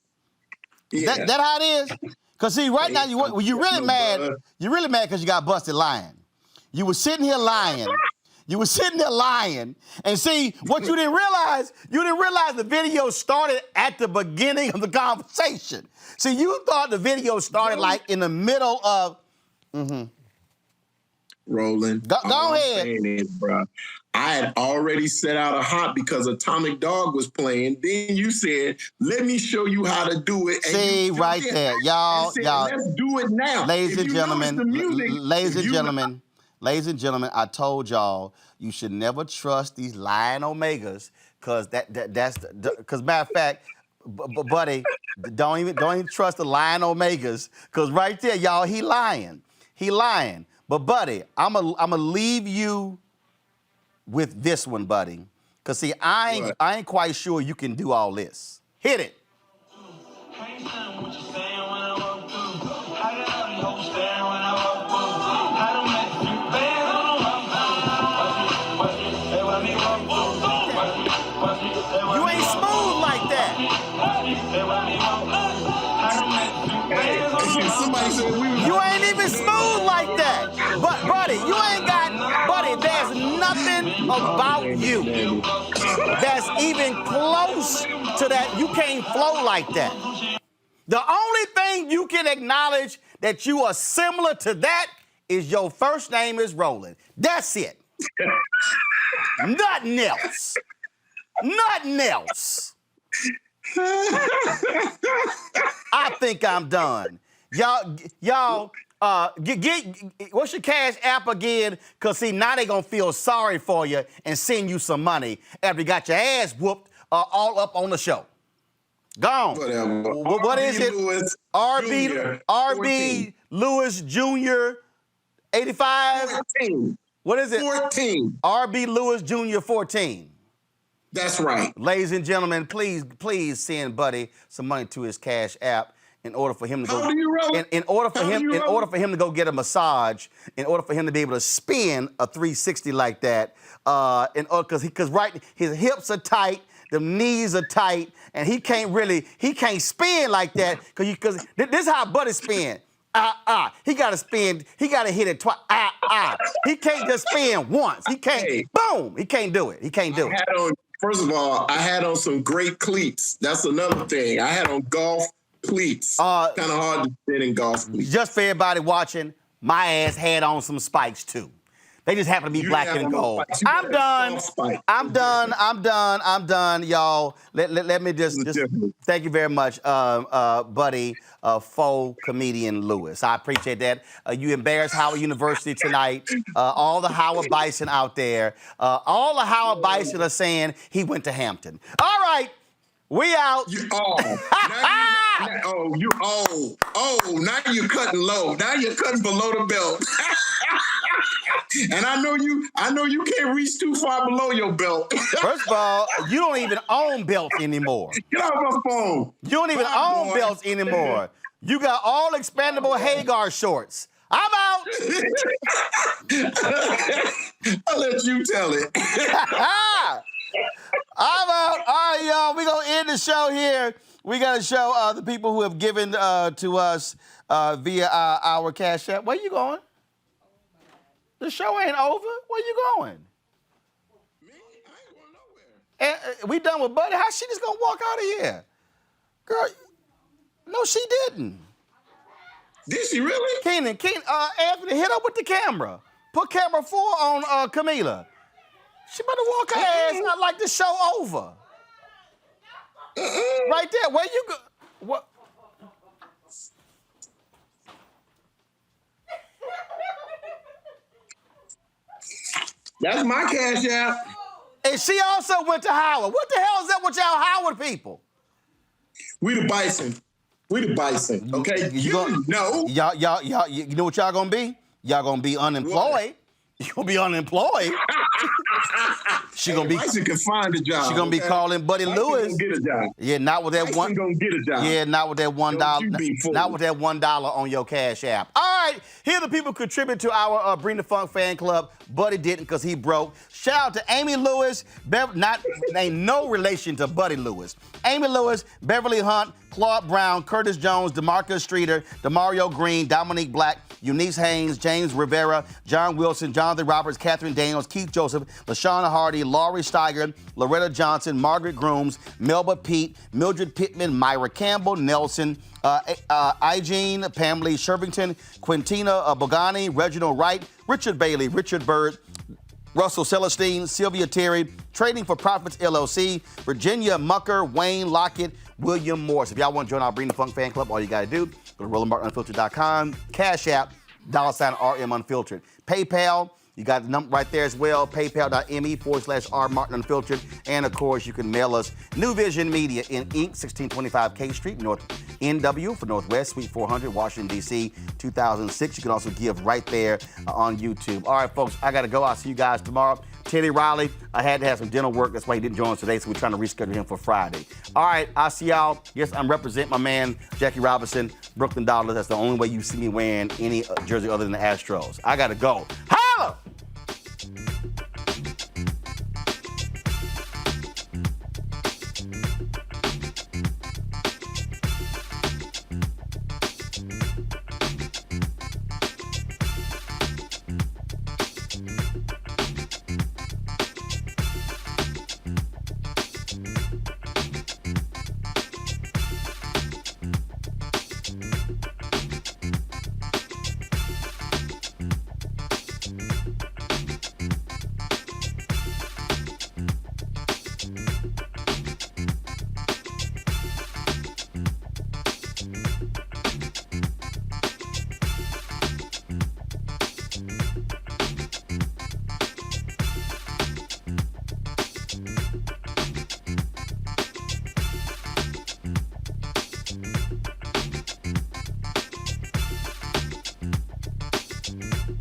Yeah. That how it is? Because see, right now, you really mad. You're really mad because you got busted lying. You were sitting here lying. You were sitting there lying. And see, what you didn't realize the video started at the beginning of the conversation. See, you thought the video started like in the middle of, Roland. Go ahead. I'm saying is, bro, I had already set out a hop because Atomic Dog was playing. Then you said, let me show you how to do it. And see, right there. Y'all. Let's do it now. Ladies and gentlemen, I told y'all you should never trust these lying Omegas because because matter of fact, buddy, don't even trust the lying Omegas because right there, y'all, he lying. But buddy, I'ma leave you with this one, buddy. Cause see, I ain't quite sure you can do all this. Hit it. You ain't smooth like that. You ain't even smooth like that. But buddy, you ain't got, buddy, there's nothing about you that's even close to that. You can't flow like that. The only thing you can acknowledge that you are similar to that is your first name is Roland. That's it. Nothing else. Nothing else. I think I'm done. Y'all, get what's your Cash App again? Cause see, now they gonna feel sorry for you and send you some money after you got your ass whooped all up on the show. Gone. Whatever. What is it? Lewis RB Lewis Jr. 85. 14. What is it? 14. RB Lewis Jr. 14. That's right. Ladies and gentlemen, please send Buddy some money to his Cash App in order for him to go. How do you roll? In order for him to go get a massage, in order for him to be able to spin a 360 like that, because his hips are tight, the knees are tight, and he can't spin like that because this is how Buddy spin. He gotta spin. He gotta hit it twice. He can't just spin once. He can't. Hey. Boom. He can't do it. He can't do it. First of all, I had on some great cleats. That's another thing. I had on golf cleats. Kind of hard to fit in golf cleats. Just for everybody watching, my ass had on some spikes too. They just happen to be black and gold. I'm done, y'all. Let me just thank you very much, Buddy, faux comedian Lewis. I appreciate that. You embarrassed Howard University tonight. All the Howard Bison out there. All the Howard Bison are saying he went to Hampton. All right, we out. Now you're cutting low. Now you're cutting below the belt. And I know you can't reach too far below your belt. First of all, you don't even own belts anymore. Get off my phone. You don't even own belts anymore. You got all expandable Hagar shorts. I'm out. I'll let you tell it. I'm out. All right, y'all. We're going to end the show here. We got to show the people who have given to us via our Cash App. Where you going? The show ain't over. Where you going? Me? I ain't going nowhere. And, we done with Buddy. How she just going to walk out of here? Girl, no, she didn't. Did she really? Keenan, Anthony, hit up with the camera. Put camera 4 on Camila. She better walk her ass out like the show over. Right there. Where you go? What? That's my Cash App. And she also went to Howard. What the hell is that with y'all Howard people? We the Bison. Okay? You know. Y'all, you know what y'all gonna be? Y'all gonna be unemployed. What? You gonna be unemployed. She gonna be. Bison can find a job. She gonna be calling Buddy Lewis. Gonna get a job. Yeah, not with that Bison gonna get a job. Yeah, not with that $1. Not with that $1 on your Cash App. All right, here are the people who contribute to our Bring the Funk fan club. Buddy didn't because he broke. Shout out to Amy Lewis. Ain't no relation to Buddy Lewis. Amy Lewis, Beverly Hunt, Claude Brown, Curtis Jones, DeMarcus Streeter, DeMario Green, Dominique Black, Eunice Haynes, James Rivera, John Wilson, Jonathan Roberts, Catherine Daniels, Keith Joseph, LaShawna Hardy, Laurie Steiger, Loretta Johnson, Margaret Grooms, Melba Pete, Mildred Pittman, Myra Campbell, Nelson, Igene, Pamela Shervington, Quintina Bogani, Reginald Wright, Richard Bailey, Richard Bird, Russell Celestine, Sylvia Terry, Trading for Profits LLC, Virginia Mucker, Wayne Lockett, William Morris. If y'all want to join our Bring the Funk fan club, all you got to do, go to RolandMartinUnfiltered.com, Cash App, $RM Unfiltered. PayPal, you got the number right there as well, paypal.me/R Martin Unfiltered. And of course, you can mail us New Vision Media in Inc., 1625 K Street, North NW for Northwest, Suite 400, Washington, D.C., 2006. You can also give right there on YouTube. All right, folks, I got to go. I'll see you guys tomorrow. Teddy Riley, I had to have some dental work. That's why he didn't join us today, so we're trying to reschedule him for Friday. All right, I'll see y'all. Yes, I'm representing my man, Jackie Robinson, Brooklyn Dollars. That's the only way you see me wearing any jersey other than the Astros. I got to go.